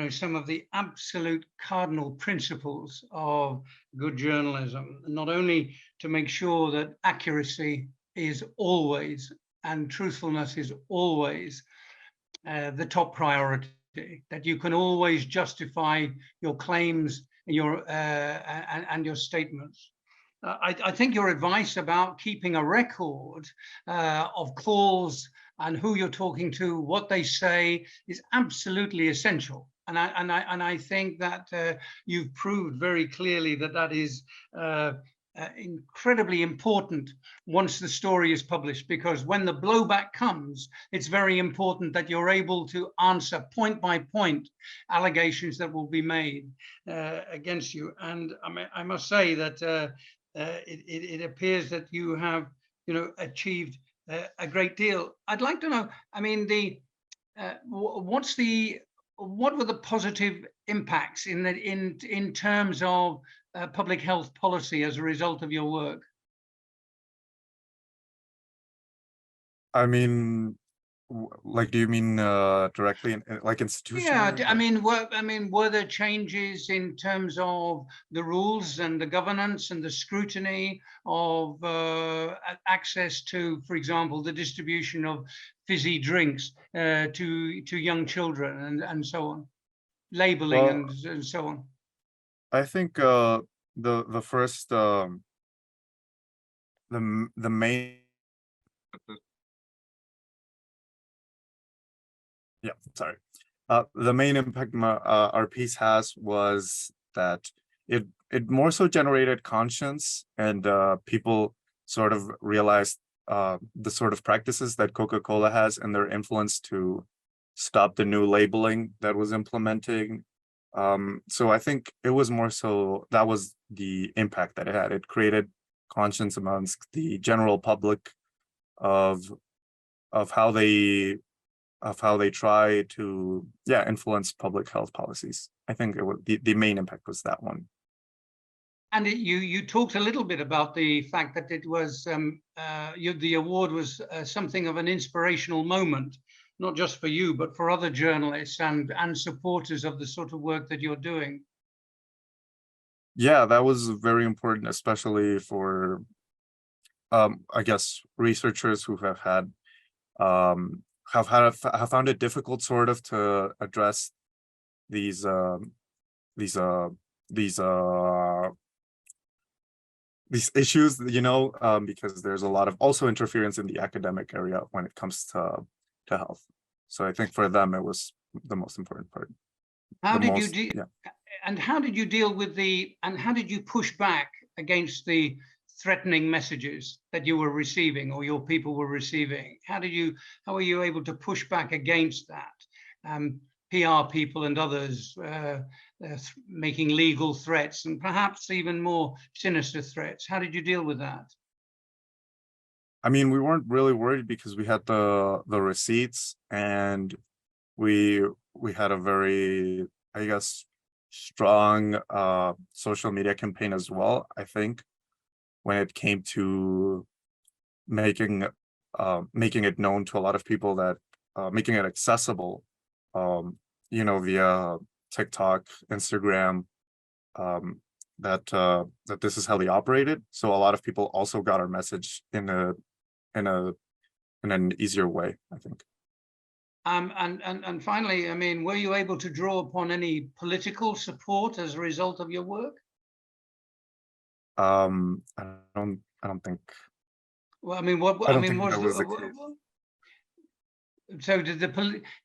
some of the absolute cardinal principles of good journalism, not only to make sure that accuracy is always and truthfulness is always the top priority, that you can always justify your claims and your statements. I think your advice about keeping a record of calls and who you're talking to, what they say, is absolutely essential. And I think that you've proved very clearly that is incredibly important once the story is published, because when the blowback comes, it's very important that you're able to answer point by point allegations that will be made against you. And I must say that it appears that you have, achieved a great deal. I'd like to know, I mean, what were the positive impacts in terms of public health policy as a result of your work? I mean, do you mean directly like institutional? Yeah, I mean, were there changes in terms of the rules and the governance and the scrutiny of access to, for example, the distribution of fizzy drinks to young children and so on, labeling and so on? I think the first the main the main impact our piece has was that it more so generated conscience, and people sort of realized the sort of practices that Coca-Cola has and their influence to stop the new labeling that was implementing. So I think it was more so that was the impact that it had. It created conscience amongst the general public of how they how they try to influence public health policies. I think it would, the main impact was that one. And you talked a little bit about the fact that it was the award was something of an inspirational moment, not just for you, but for other journalists and supporters of the sort of work that you're doing. Yeah, that was very important, especially for, I guess, researchers who have had have found it difficult, sort of, to address these issues, you know, because there's a lot of also interference in the academic area when it comes to health. So I think for them it was the most important part. How did you deal with how did you push back against the threatening messages that you were receiving or your people were receiving? How were you able to push back against that? PR people and others making legal threats and perhaps even more sinister threats. How did you deal with that? I mean, we weren't really worried because we had the receipts, and we had a very, I guess, strong social media campaign as well, I think, when it came to making it known to a lot of people, that making it accessible, you know, via TikTok, Instagram, that this is how they operated. So a lot of people also got our message in an easier way, I think. And finally, I mean, were you able to draw upon any political support as a result of your work? I don't think. Well, I mean, so did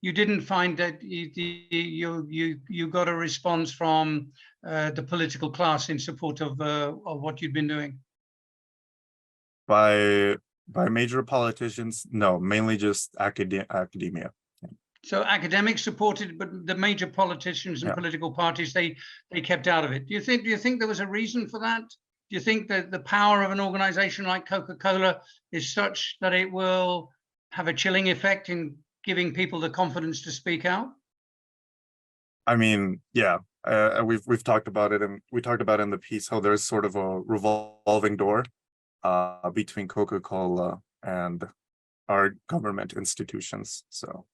you didn't find that you got a response from the political class in support of what you'd been doing? By major politicians, no, mainly just academia. So academics supported, but the major politicians and political parties, they kept out of it. Do you think there was a reason for that? Do you think that the power of an organization like Coca-Cola is such that it will have a chilling effect in giving people the confidence to speak out? I mean, yeah, we've talked about it, and we talked about in the piece how there's sort of a revolving door between Coca-Cola and our government institutions. So,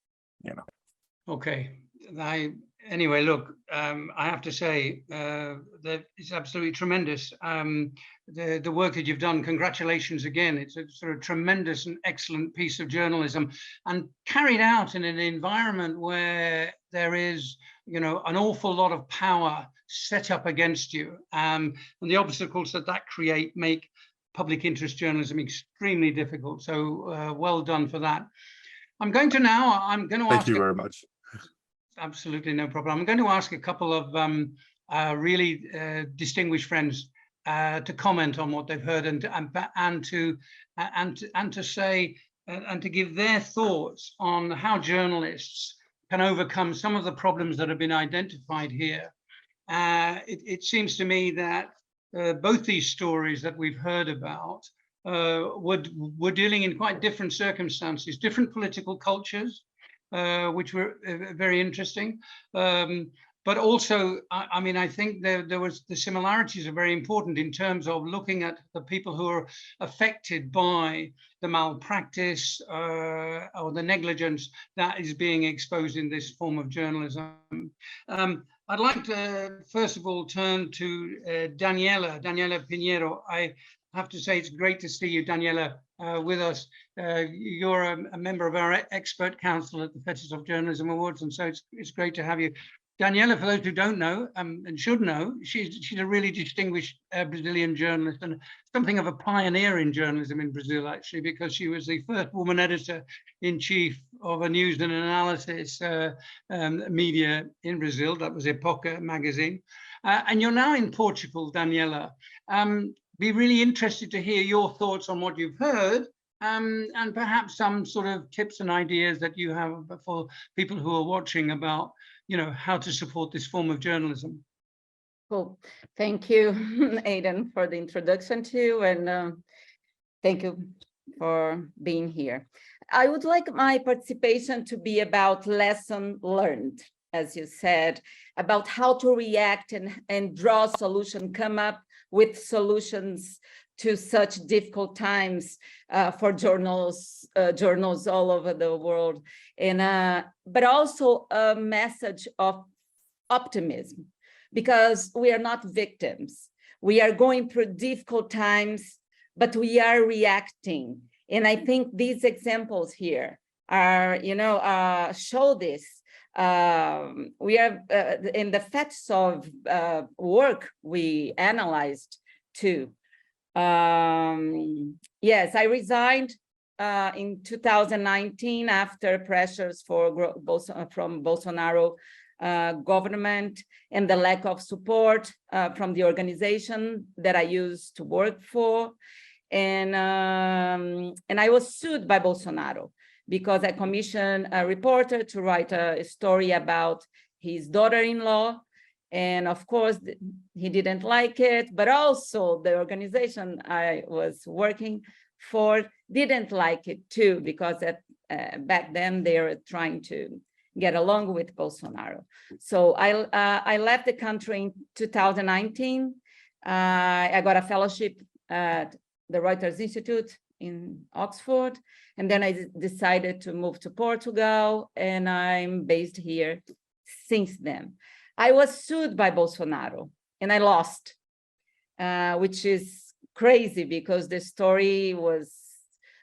you know. Okay. Anyway, look, I have to say that it's absolutely tremendous. The work that you've done, congratulations again. It's a sort of tremendous and excellent piece of journalism, and carried out in an environment where there is, you know, an awful lot of power set up against you, and the obstacles that create make public interest journalism extremely difficult. So well done for that. I'm going to ask. Thank you very much. Absolutely no problem. I'm going to ask a couple of really distinguished friends to comment on what they've heard and to say and to give their thoughts on how journalists can overcome some of the problems that have been identified here. It seems to me that both these stories that we've heard about were dealing in quite different circumstances, different political cultures, which were very interesting. But also, I mean, I think the similarities are very important in terms of looking at the people who are affected by the malpractice or the negligence that is being exposed in this form of journalism. I'd like to, first of all, turn to Daniela Pinheiro. I have to say it's great to see you, Daniela, with us. You're a member of our expert council at the Fetisov Journalism Awards, and so it's great to have you. Daniela, for those who don't know and should know, she's a really distinguished Brazilian journalist and something of a pioneer in journalism in Brazil, actually, because she was the first woman editor-in-chief of a news and analysis media in Brazil. That was Época magazine. And you're now in Portugal, Daniela. Be really interested to hear your thoughts on what you've heard, and perhaps some sort of tips and ideas that you have for people who are watching about, you know, how to support this form of journalism. Cool. Thank you, Aidan, for the introduction too, and thank you, for being here. I would like my participation to be about lesson learned, as you said, about how to react and draw solution, come up with solutions to such difficult times for journals all over the world, and but also a message of optimism, because we are not victims. We are going through difficult times, but we are reacting. And I think these examples here are, show this. We are in the Fetisov work we analyzed too. Yes, I resigned in 2019 after pressures from Bolsonaro government and the lack of support from the organization that I used to work for. And I was sued by Bolsonaro because I commissioned a reporter to write a story about his daughter-in-law. And of course, he didn't like it, but also the organization I was working for didn't like it too, because back then they were trying to get along with Bolsonaro. So I left the country in 2019. I got a fellowship at the Reuters Institute in Oxford, and then I decided to move to Portugal, and I'm based here since then. I was sued by Bolsonaro, and I lost, which is crazy because the story was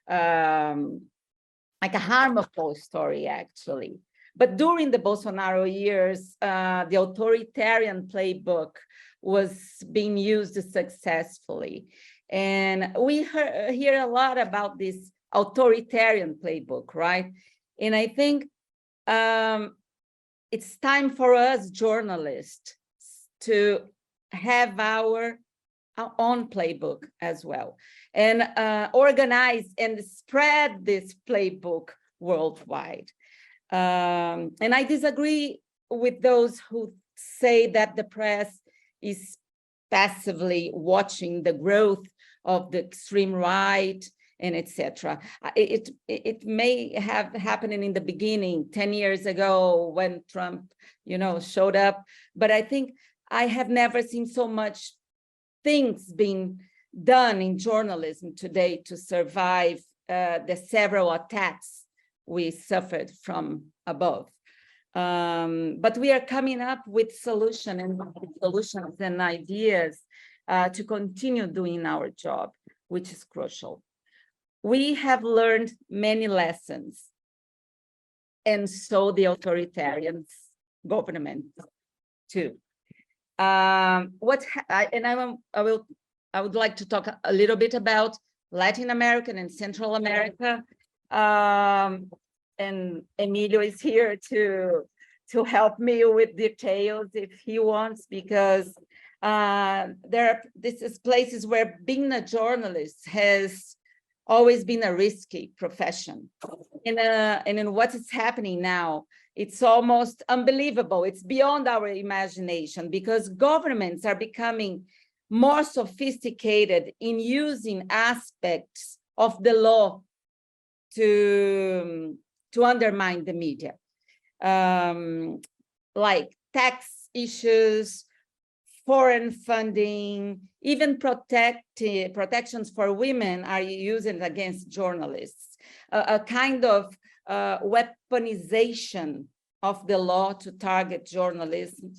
like a harmful story, actually. But during the Bolsonaro years, the authoritarian playbook was being used successfully. And we hear a lot about this authoritarian playbook, right? And I think it's time for us journalists to have our own playbook as well, and organize and spread this playbook worldwide. And I disagree with those who say that the press is passively watching the growth of the extreme right and etc. It may have happened in the beginning 10 years ago when Trump, showed up, but I think I have never seen so much things being done in journalism today to survive the several attacks we suffered from above. But we are coming up with solutions and ideas to continue doing our job, which is crucial. We have learned many lessons, and so the authoritarian government too. I would like to talk a little bit about Latin America and Central America. And Emilio is here to help me with details if he wants, because this is places where being a journalist has always been a risky profession. And in what is happening now, it's almost unbelievable. It's beyond our imagination, because governments are becoming more sophisticated in using aspects of the law to undermine the media, like tax issues, foreign funding, even protections for women are used against journalists, a kind of weaponization of the law to target journalism.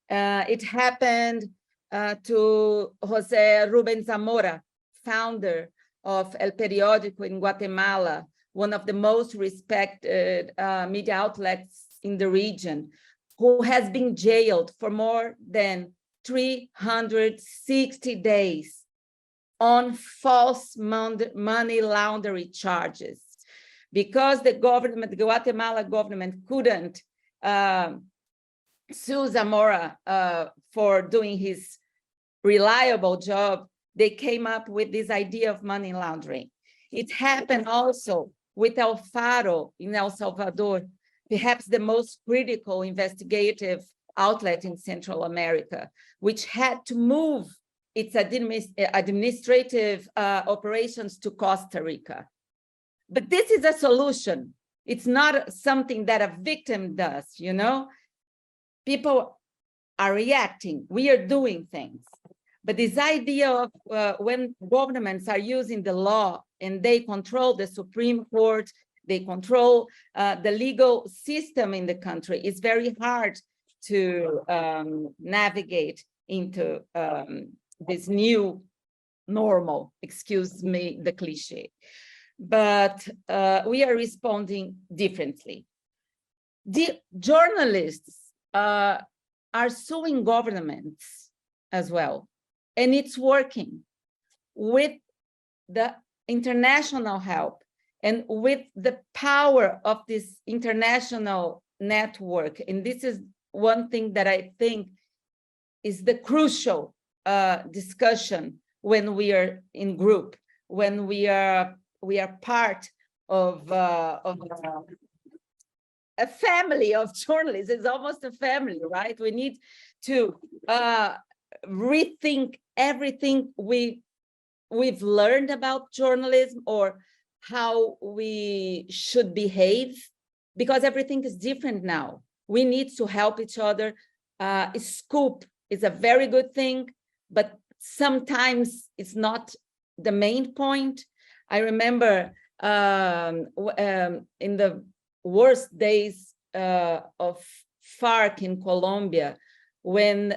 It happened to José Rubén Zamora, founder of El Periódico in Guatemala, one of the most respected media outlets in the region, who has been jailed for more than 360 days on false money laundering charges, because the Guatemala government couldn't sue Zamora for doing his reliable job. They came up with this idea of money laundering. It happened also with El Faro in El Salvador, perhaps the most critical investigative outlet in Central America, which had to move its administrative operations to Costa Rica. But this is a solution. It's not something that a victim does, you know? People are reacting. We are doing things. But this idea of when governments are using the law and they control the Supreme Court, they control the legal system in the country, it's very hard to navigate into this new normal, excuse me, the cliche. But we are responding differently. The journalists are suing governments as well. And it's working with the international help and with the power of this international network. And this is one thing that I think is the crucial discussion when we are in group, when we are part of a family of journalists. It's almost a family, right? We need to rethink everything we've learned about journalism or how we should behave, because everything is different now. We need to help each other. Scoop is a very good thing, but sometimes it's not the main point. I remember in the worst days of FARC in Colombia, when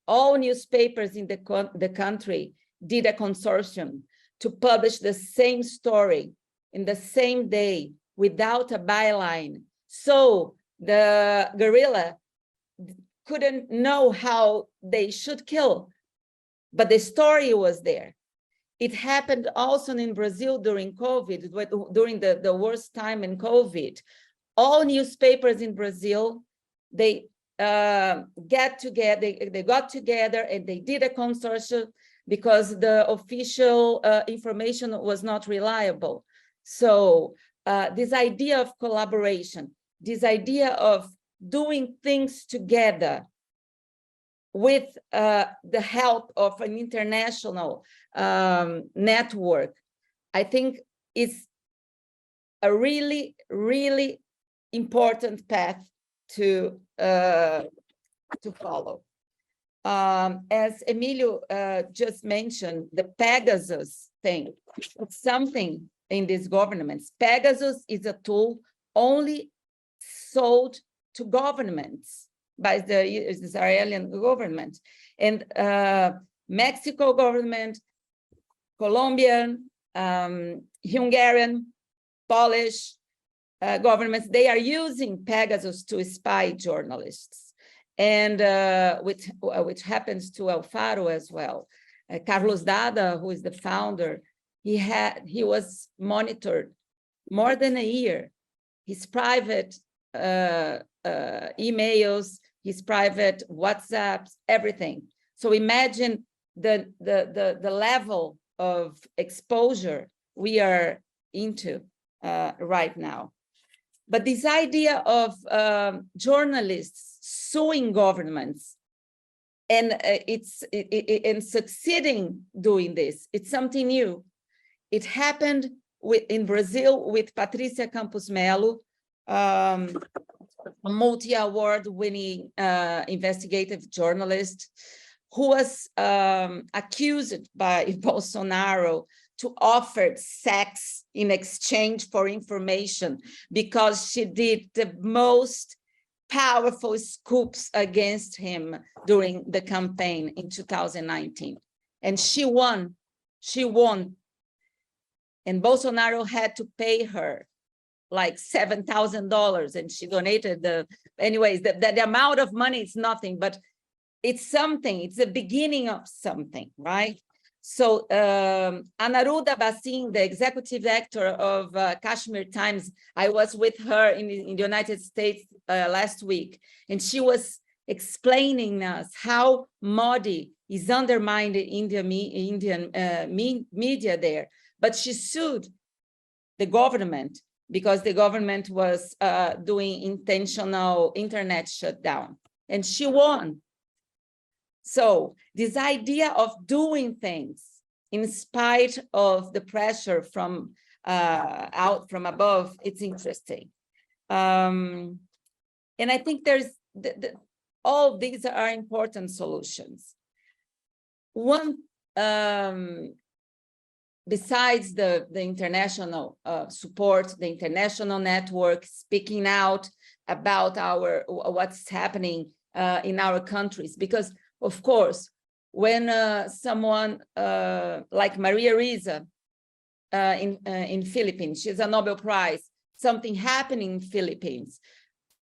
all newspapers in the country did a consortium to publish the same story in the same day without a byline. So the guerrilla couldn't know how they should kill, but the story was there. It happened also in Brazil during COVID, during the worst time in COVID. All newspapers in Brazil, they got together and they did a consortium because the official information was not reliable. So this idea of collaboration, this idea of doing things together with the help of an international network, I think is a really, really important path to follow. As Emilio just mentioned, the Pegasus thing, it's something in these governments. Pegasus is a tool only sold to governments by the Israeli government, and Mexico government, Colombian, Hungarian, Polish governments, they are using Pegasus to spy journalists, and which happens to Alfaro as well. Carlos Dada, who is the founder, he was monitored more than a year. His private emails, his private WhatsApps, everything. So imagine the level of exposure we are into right now. But this idea of journalists suing governments and succeeding doing this, it's something new. It happened in Brazil with Patricia Campos Melo, a multi-award winning investigative journalist who was accused by Bolsonaro to offer sex in exchange for information because she did the most powerful scoops against him during the campaign in 2019. And she won. And Bolsonaro had to pay her like $7,000, and she donated anyways, the amount of money is nothing, but it's something, it's the beginning of something, right? So Anaruda Basin, the executive editor of Kashmir Times, I was with her in the United States last week, and she was explaining us how Modi is undermining Indian media there. But she sued the government because the government was doing intentional internet shutdown, and she won. So this idea of doing things in spite of the pressure from out from above, it's interesting. And I think there's all these are important solutions. One, besides the international support, the international network speaking out about what's happening in our countries, because of course, when someone like Maria Ressa in Philippines, she's a Nobel Prize, something happening in Philippines,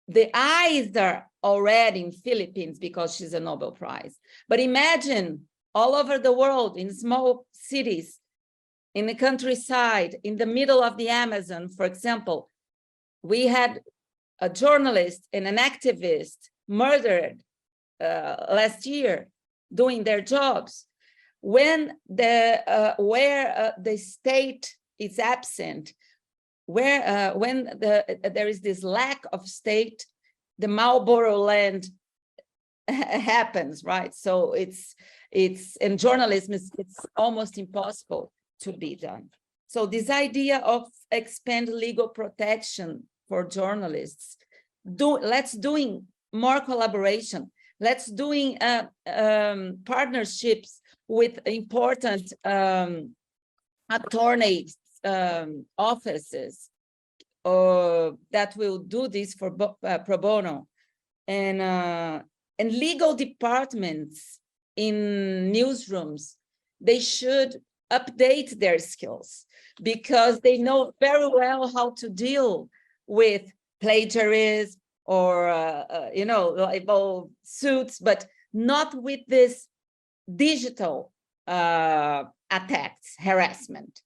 the eyes are already in Philippines because she's a Nobel Prize. But imagine all over the world, in small cities, in the countryside, in the middle of the Amazon, for example, we had a journalist and an activist murdered last year doing their jobs. When where the state is absent, when there is this lack of state, the Marlboro land happens, right? So it's in journalism, it's almost impossible to be done. So this idea of expand legal protection for journalists, let's doing more collaboration, let's doing partnerships with important attorneys offices that will do this for pro bono, and legal departments in newsrooms, they should update their skills because they know very well how to deal with plagiarism or libel suits, but not with this digital attacks, harassment.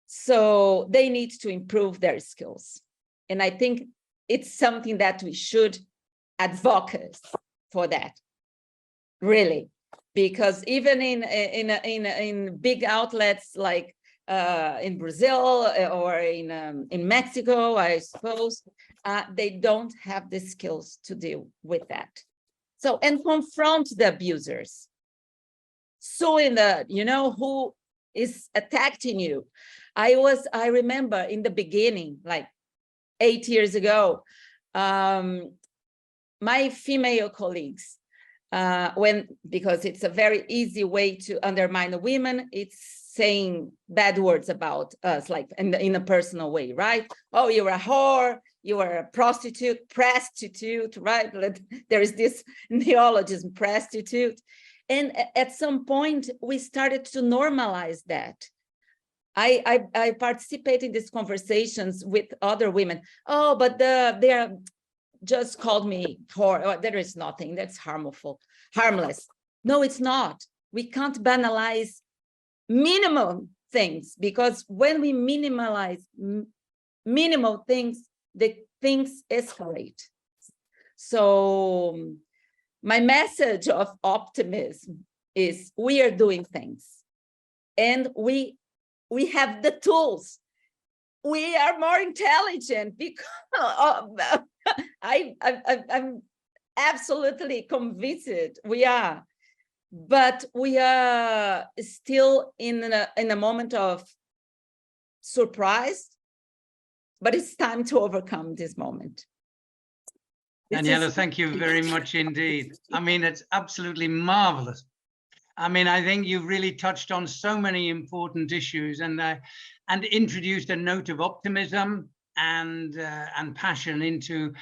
So they need to improve their skills. And I think it's something that we should advocate for that, really, because even in big outlets like in Brazil or in Mexico, I suppose, they don't have the skills to deal with that. So, and confront the abusers. So who is attacking you. I remember in the beginning, like 8 years ago, my female colleagues, because it's a very easy way to undermine the women, it's saying bad words about us, like in a personal way, right? Oh, you're a whore, you are a prostitute, right? There is this neologism, prostitute. And at some point, we started to normalize that. I participate in these conversations with other women. Oh, but they are just called me whore. Oh, there is nothing that's harmless. No, it's not. We can't banalize minimum things, because when we minimalize minimal things, the things escalate. So my message of optimism is we are doing things and we have the tools. We are more intelligent because I'm absolutely convinced we are, but we are still in a moment of surprise, but it's time to overcome this moment. Daniela, thank you very much indeed. I mean, it's absolutely marvelous. I mean, I think you've really touched on so many important issues and introduced a note of optimism and passion into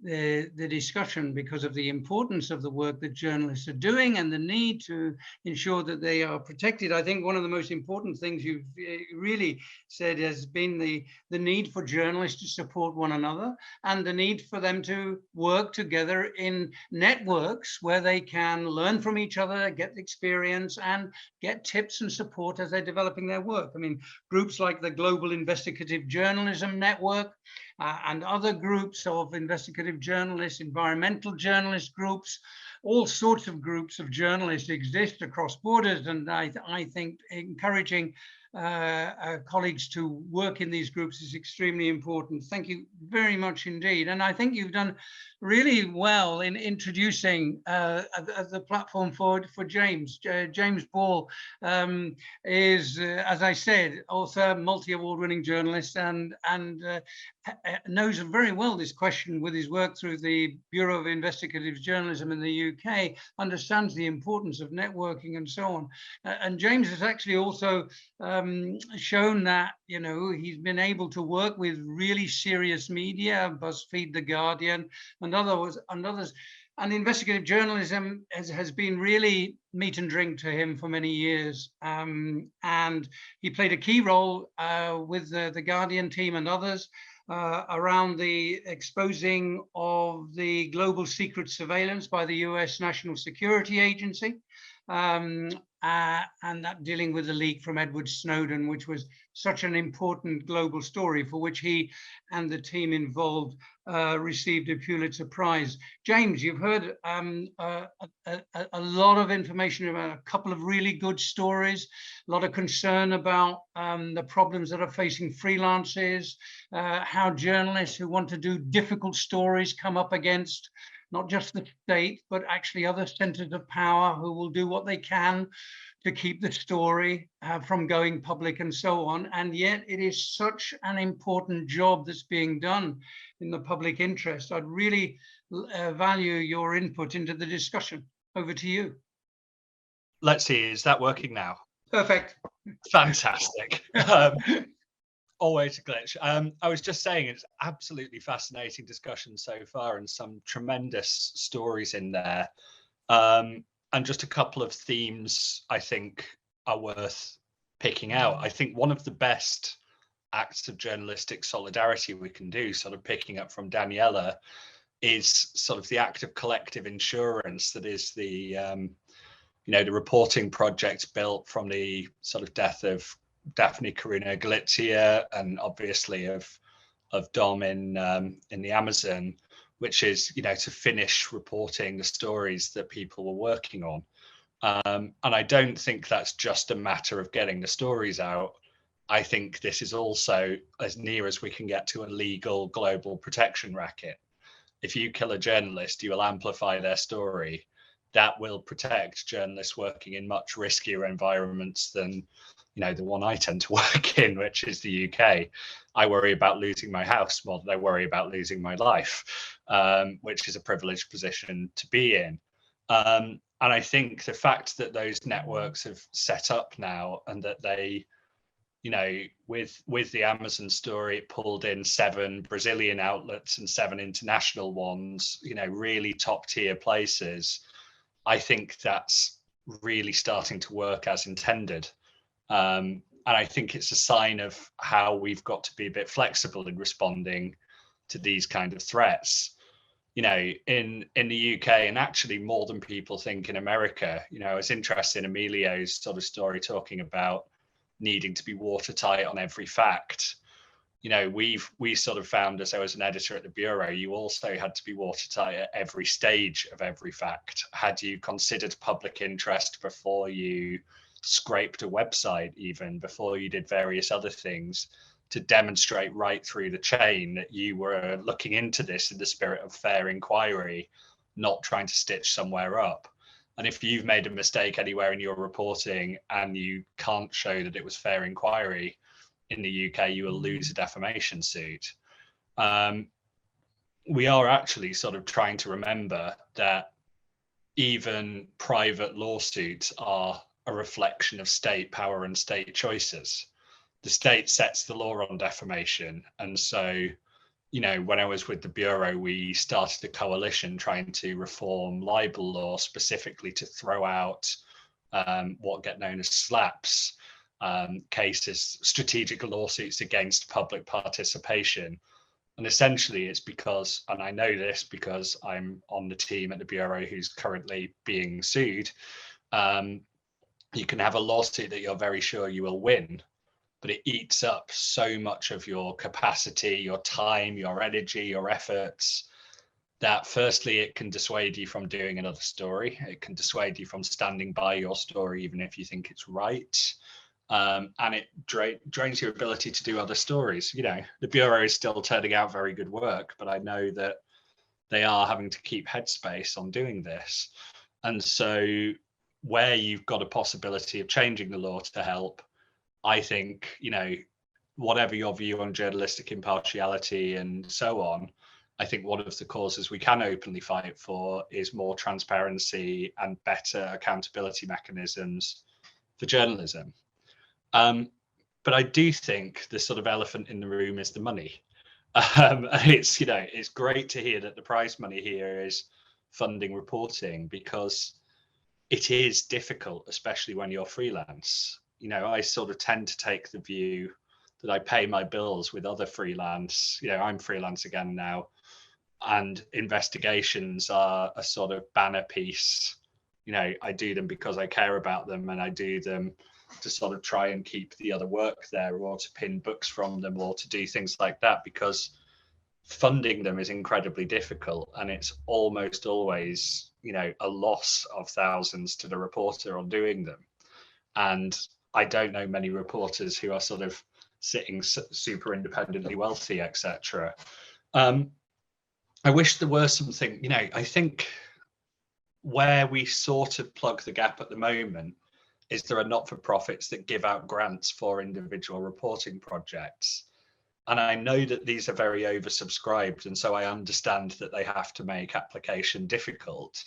the discussion because of the importance of the work that journalists are doing and the need to ensure that they are protected. I think one of the most important things you've really said has been the need for journalists to support one another and the need for them to work together in networks where they can learn from each other, get experience and get tips and support as they're developing their work. I mean, groups like the Global Investigative Journalism Network and other groups of investigative journalists, environmental journalist groups, all sorts of groups of journalists exist across borders, and I think encouraging colleagues to work in these groups is extremely important. Thank you very much indeed. And I think you've done really well in introducing the platform for James. James Ball is, as I said, author, multi-award winning journalist, and knows very well this question with his work through the Bureau of Investigative Journalism in the UK, understands the importance of networking and so on. And James has actually also shown that, you know, he's been able to work with really serious media, BuzzFeed, The Guardian, and others. And investigative journalism has been really meat and drink to him for many years. And he played a key role with the Guardian team and others around the exposing of the global secret surveillance by the US National Security Agency. And that dealing with the leak from Edward Snowden, which was such an important global story for which he and the team involved received a Pulitzer Prize. James, you've heard a lot of information about a couple of really good stories, a lot of concern about the problems that are facing freelancers, how journalists who want to do difficult stories come up against not just the state, but actually other centers of power who will do what they can to keep the story from going public and so on. And yet it is such an important job that's being done in the public interest. I'd really value your input into the discussion. Over to you. Let's see, is that working now? Perfect. Fantastic. Always a glitch. I was just saying it's absolutely fascinating discussion so far and some tremendous stories in there. And just a couple of themes I think are worth picking out. I think one of the best acts of journalistic solidarity we can do, sort of picking up from Daniela, is sort of the act of collective insurance that is the, you know, the reporting project built from the sort of death of Daphne Caruana Galizia and obviously of Dom in the Amazon, which is, you know, to finish reporting the stories that people were working on. And I don't think that's just a matter of getting the stories out. I think this is also as near as we can get to a legal global protection racket. If you kill a journalist, you will amplify their story. That will protect journalists working in much riskier environments than, you know, the one I tend to work in, which is the UK. I worry about losing my house more than I worry about losing my life, which is a privileged position to be in. And I think the fact that those networks have set up now and that they, you know, with the Amazon story, it pulled in 7 Brazilian outlets and 7 international ones, you know, really top tier places. I think that's really starting to work as intended. And I think it's a sign of how we've got to be a bit flexible in responding to these kind of threats. You know, in the UK, and actually more than people think in America, you know, I was interested in Emilio's sort of story talking about needing to be watertight on every fact. You know, we sort of found, as I was an editor at the Bureau, you also had to be watertight at every stage of every fact. Had you considered public interest before you scraped a website, even before you did various other things, to demonstrate right through the chain that you were looking into this in the spirit of fair inquiry, not trying to stitch somewhere up. And if you've made a mistake anywhere in your reporting and you can't show that it was fair inquiry, in the UK, you will lose a defamation suit. We are actually sort of trying to remember that even private lawsuits are a reflection of state power and state choices. The state sets the law on defamation. And so, you know, when I was with the Bureau, we started a coalition trying to reform libel law specifically to throw out what get known as SLAPs, cases, strategic lawsuits against public participation. And essentially it's because, and I know this because I'm on the team at the Bureau who's currently being sued, you can have a lawsuit that you're very sure you will win, but it eats up so much of your capacity, your time, your energy, your efforts. that firstly, it can dissuade you from doing another story. It can dissuade you from standing by your story, even if you think it's right. And it drains your ability to do other stories. You know, the Bureau is still turning out very good work, but I know that they are having to keep headspace on doing this. And so where you've got a possibility of changing the law to help, I think, you know, whatever your view on journalistic impartiality and so on, I think one of the causes we can openly fight for is more transparency and better accountability mechanisms for journalism. But I do think the sort of elephant in the room is the money. It's, you know, it's great to hear that the prize money here is funding reporting, because it is difficult, especially when you're freelance. You know, I sort of tend to take the view that I pay my bills with other freelance. You know, I'm freelance again now, and investigations are a sort of banner piece. You know, I do them because I care about them, and I do them to sort of try and keep the other work there, or to pin books from them, or to do things like that, because funding them is incredibly difficult, and it's almost always, you know, a loss of thousands to the reporter on doing them. And I don't know many reporters who are sort of sitting super independently wealthy, etc. I wish there were something, you know, I think where we sort of plug the gap at the moment is there are not-for-profits that give out grants for individual reporting projects. And I know that these are very oversubscribed, and so I understand that they have to make application difficult.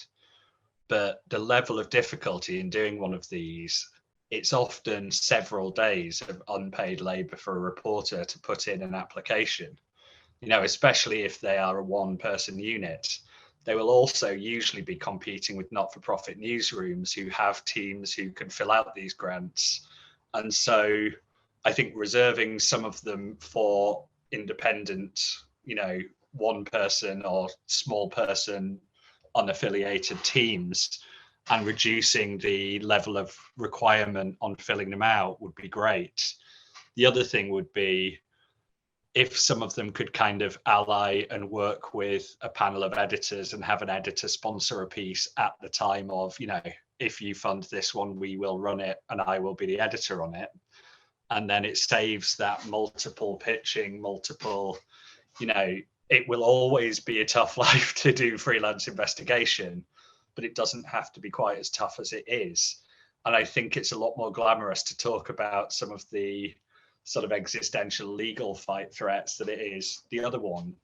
But the level of difficulty in doing one of these, it's often several days of unpaid labor for a reporter to put in an application. You know, especially if they are a one-person unit. They will also usually be competing with not-for-profit newsrooms who have teams who can fill out these grants. And so I think reserving some of them for independent, you know, one person or small person unaffiliated teams, and reducing the level of requirement on filling them out would be great. The other thing would be if some of them could kind of ally and work with a panel of editors and have an editor sponsor a piece at the time of, you know, if you fund this one, we will run it and I will be the editor on it. And then it saves that multiple pitching, multiple, you know, it will always be a tough life to do freelance investigation, but it doesn't have to be quite as tough as it is. And I think it's a lot more glamorous to talk about some of the sort of existential legal fight threats than it is the other one.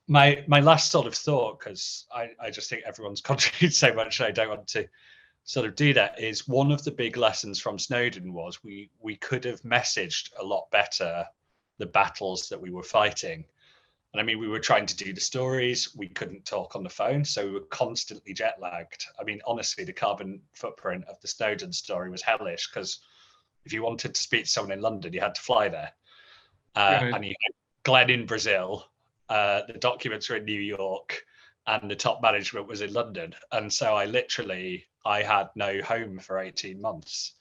My last sort of thought, because I just think everyone's contributed so much, I don't want to sort of do that, is one of the big lessons from Snowden was we could have messaged a lot better the battles that we were fighting. And I mean, we were trying to do the stories, we couldn't talk on the phone, so we were constantly jet lagged. I mean, honestly, the carbon footprint of the Snowden story was hellish, because if you wanted to speak to someone in London, you had to fly there. And you had Glenn in Brazil, the documents were in New York, and the top management was in London. And so I had no home for 18 months.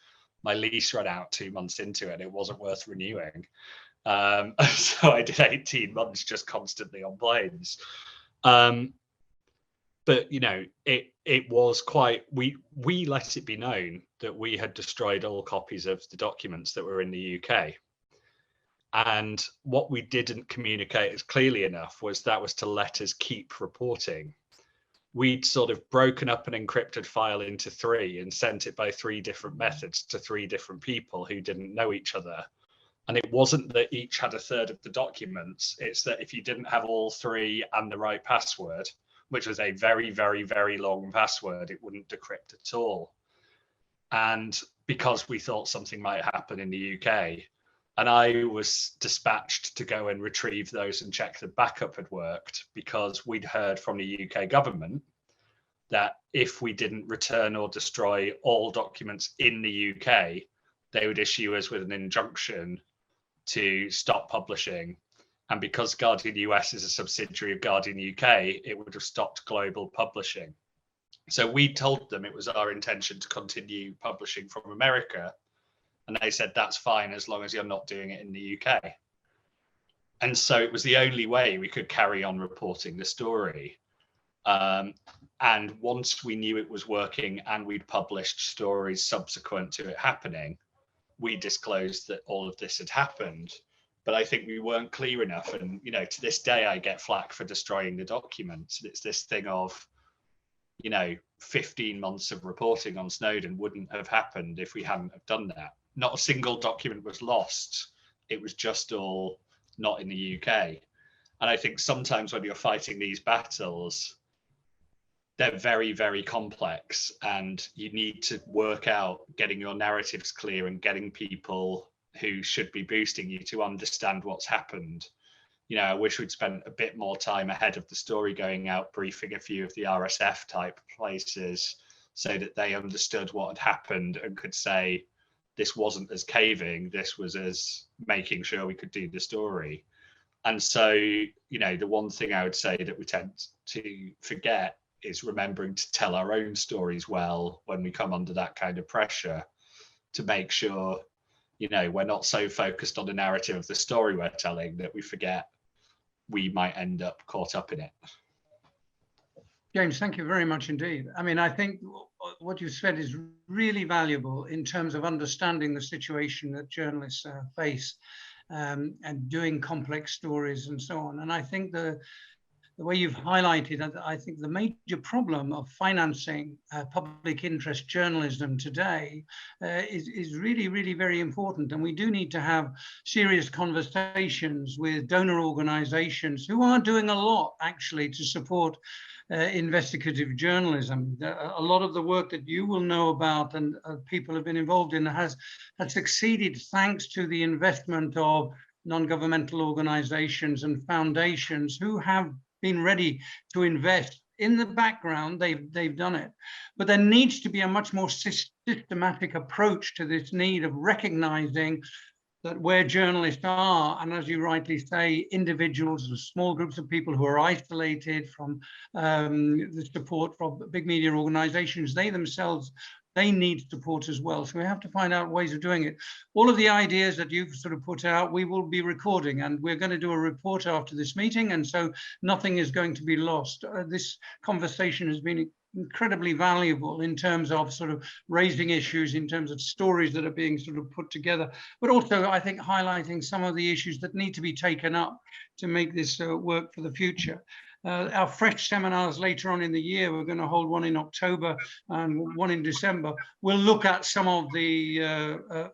My lease ran out 2 months into it. It wasn't worth renewing. So I did 18 months just constantly on planes. But, you know, it was quite, we let it be known that we had destroyed all copies of the documents that were in the UK. And what we didn't communicate as clearly enough was that was to let us keep reporting. We'd sort of broken up an encrypted file into 3 and sent it by 3 different methods to 3 different people who didn't know each other. And it wasn't that each had a third of the documents. It's that if you didn't have all 3 and the right password, which was a very, very, very long password, it wouldn't decrypt at all. And because we thought something might happen in the UK, and I was dispatched to go and retrieve those and check the backup had worked, because we'd heard from the UK government that if we didn't return or destroy all documents in the UK, they would issue us with an injunction to stop publishing. And because Guardian US is a subsidiary of Guardian UK, it would have stopped global publishing. So we told them it was our intention to continue publishing from America. And they said, that's fine, as long as you're not doing it in the UK. And so it was the only way we could carry on reporting the story. And once we knew it was working and we'd published stories subsequent to it happening, we disclosed that all of this had happened. But I think we weren't clear enough. And, you know, to this day, I get flack for destroying the documents. It's this thing of, you know, 15 months of reporting on Snowden wouldn't have happened if we hadn't have done that. Not a single document was lost. It was just all not in the UK. And I think sometimes when you're fighting these battles, they're very, very complex, and you need to work out getting your narratives clear and getting people who should be boosting you to understand what's happened. You know, I wish we'd spent a bit more time ahead of the story going out, briefing a few of the RSF type places so that they understood what had happened and could say, this wasn't as caving, this was as making sure we could do the story. And so, you know, the one thing I would say that we tend to forget is remembering to tell our own stories well when we come under that kind of pressure, to make sure, you know, we're not so focused on the narrative of the story we're telling that we forget we might end up caught up in it. James, thank you very much indeed. I mean, I think what you said is really valuable in terms of understanding the situation that journalists face and doing complex stories and so on. And I think the way you've highlighted, I think the major problem of financing public interest journalism today is really, really very important. And we do need to have serious conversations with donor organizations who are doing a lot actually to support investigative journalism. A lot of the work that you will know about and people have been involved in has succeeded thanks to the investment of non-governmental organizations and foundations who have been ready to invest. In the background, they've done it. But there needs to be a much more systematic approach to this need of recognizing that where journalists are, and as you rightly say, individuals and small groups of people who are isolated from the support from big media organizations, they themselves, they need support as well. So we have to find out ways of doing it. All of the ideas that you've sort of put out, we will be recording, and we're going to do a report after this meeting. And so nothing is going to be lost. This conversation has been incredibly valuable in terms of sort of raising issues, in terms of stories that are being sort of put together, but also I think highlighting some of the issues that need to be taken up to make this work for the future. Our fresh seminars later on in the year, we're going to hold one in October and one in December. We'll look at some of the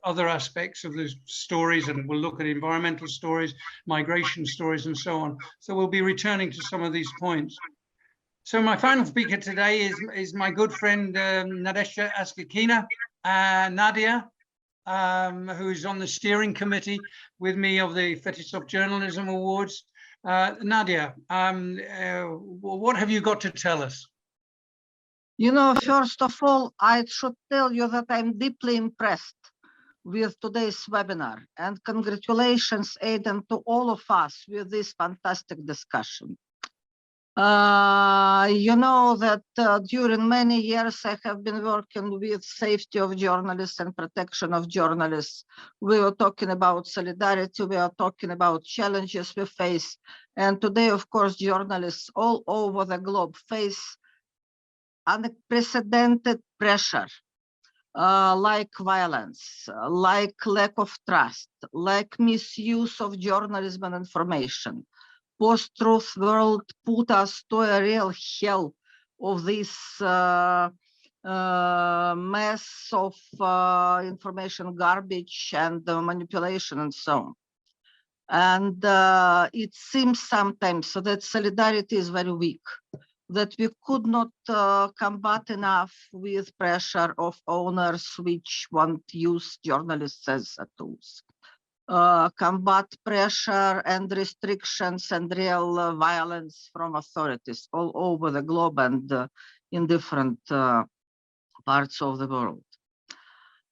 other aspects of the stories, and we'll look at environmental stories, migration stories, and so on. So we'll be returning to some of these points. So my final speaker today is my good friend Nadezda Azhgikhina, Nadia, who's on the steering committee with me of the Fetisov Journalism Awards. Nadia, what have you got to tell us? You know, first of all, I should tell you that I'm deeply impressed with today's webinar, and congratulations, Aidan, to all of us with this fantastic discussion. You know that during many years I have been working with safety of journalists and protection of journalists. We were talking about solidarity, we are talking about challenges we face. And today, of course, journalists all over the globe face unprecedented pressure, like violence, like lack of trust, like misuse of journalism and information. Post-truth world put us to a real hell of this mess of information garbage and manipulation and so on. And it seems sometimes that solidarity is very weak, that we could not combat enough with pressure of owners which want to use journalists as tools. Combat pressure and restrictions and real violence from authorities all over the globe and in different parts of the world.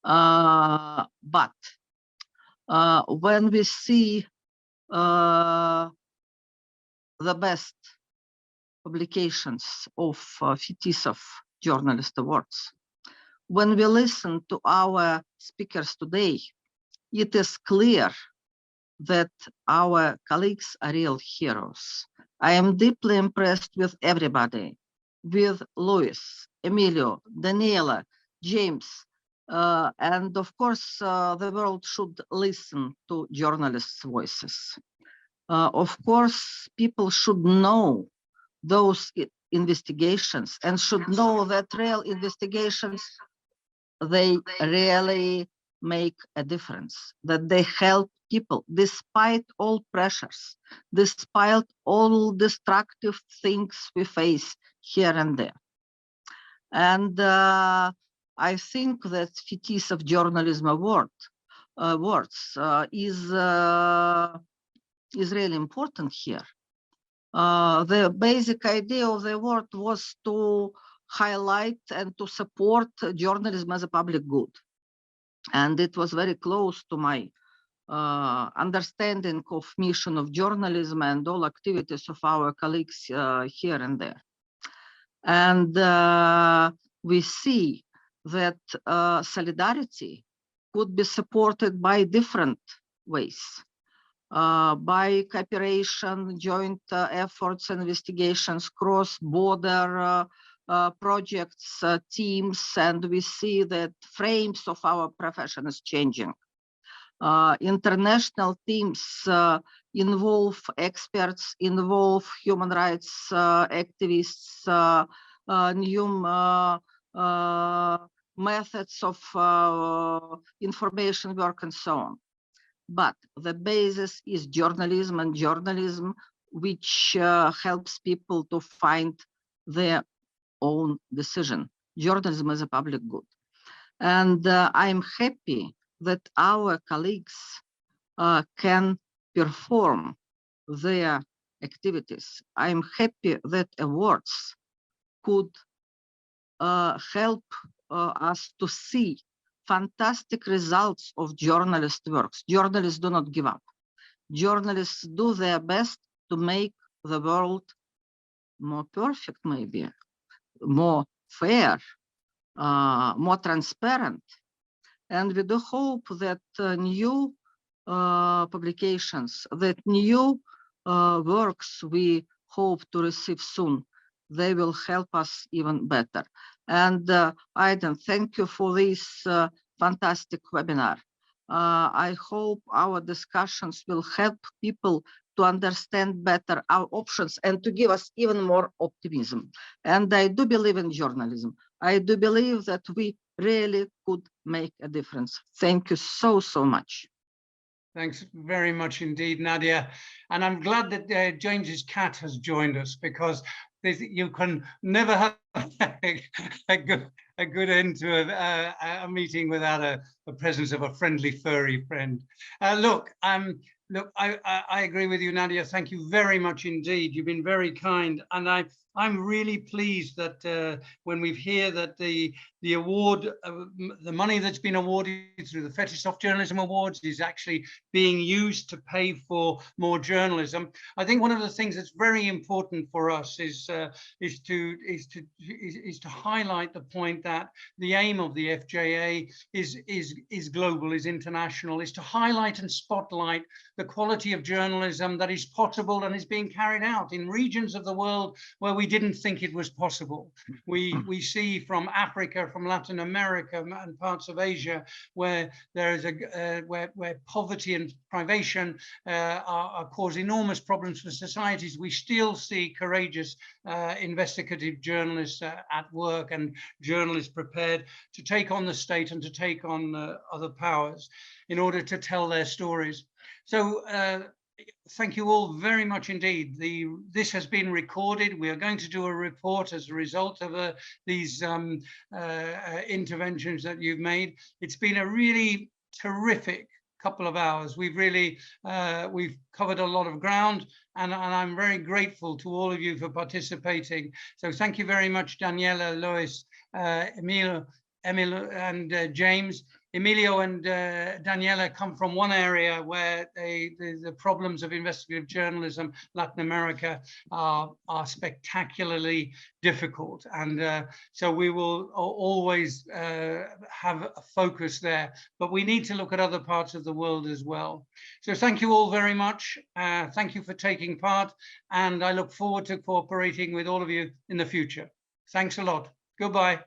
But when we see the best publications of Fetisov Journalist Awards, when we listen to our speakers today, it is clear that our colleagues are real heroes. I am deeply impressed with everybody, with Lois, Emilio, Daniela, James, and of course, the world should listen to journalists' voices. Of course, people should know those investigations and should know that real investigations, they really make a difference, that they help people despite all pressures, despite all destructive things we face here and there. And I think that Fetisov Journalism Awards is really important here. The basic idea of the award was to highlight and to support journalism as a public good. And it was very close to my understanding of mission of journalism and all activities of our colleagues here and there. And we see that solidarity could be supported by different ways. By cooperation, joint efforts, investigations, cross-border projects, teams, and we see that frames of our profession is changing. International teams involve experts, involve human rights activists, new methods of information work and so on. But the basis is journalism, and journalism which helps people to find their own decision. Journalism is a public good. And I'm happy that our colleagues can perform their activities. I'm happy that awards could help us to see fantastic results of journalist works. Journalists do not give up. Journalists do their best to make the world more perfect, maybe, more fair, more transparent. And we do hope that new publications, that new works we hope to receive soon, they will help us even better. And Aidan, thank you for this fantastic webinar. I hope our discussions will help people to understand better our options and to give us even more optimism. And I do believe in journalism. I do believe that we really could make a difference. Thank you so, so much. Thanks very much indeed, Nadia. And I'm glad that James's cat has joined us, because you can never have a good end to a meeting without the presence of a friendly furry friend. Look, I agree with you, Nadia. Thank you very much indeed. You've been very kind, and I'm really pleased that when we hear that the award, the money that's been awarded through the Fetisov Journalism Awards is actually being used to pay for more journalism. I think one of the things that's very important for us is to highlight the point that the aim of the FJA is global, is international, is to highlight and spotlight the quality of journalism that is possible and is being carried out in regions of the world where we didn't think it was possible. We see from Africa, from Latin America and parts of Asia where there is where poverty and privation cause enormous problems for societies. We still see courageous investigative journalists at work, and journalists prepared to take on the state and to take on other powers in order to tell their stories. So thank you all very much indeed. This has been recorded. We are going to do a report as a result of these interventions that you've made. It's been a really terrific couple of hours. We've covered a lot of ground, and I'm very grateful to all of you for participating. So thank you very much, Daniela, Lois, Emilio, and James. Emilio and Daniela come from one area where the problems of investigative journalism, Latin America, are spectacularly difficult. And so we will always have a focus there, but we need to look at other parts of the world as well. So thank you all very much. Thank you for taking part, and I look forward to cooperating with all of you in the future. Thanks a lot. Goodbye.